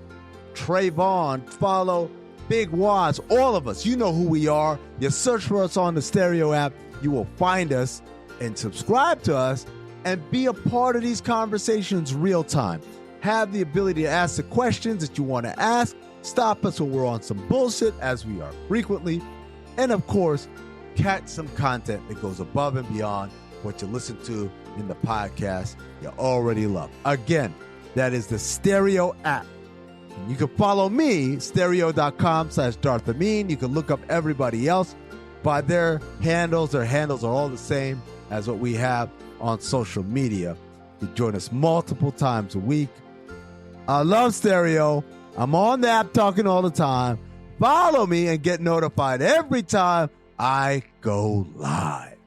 Trayvon. Follow Big Waz. All of us. You know who we are. You search for us on the Stereo app. You will find us and subscribe to us and be a part of these conversations real time. Have the ability to ask the questions that you want to ask. Stop us when we're on some bullshit, as we are frequently. And of course, catch some content that goes above and beyond what you listen to in the podcast you already love. Again, that is the Stereo app. You can follow me, stereo.com/DarthAmin. You can look up everybody else by their handles. Their handles are all the same as what we have on social media. You join us multiple times a week. I love Stereo. I'm on the app talking all the time. Follow me and get notified every time I go live.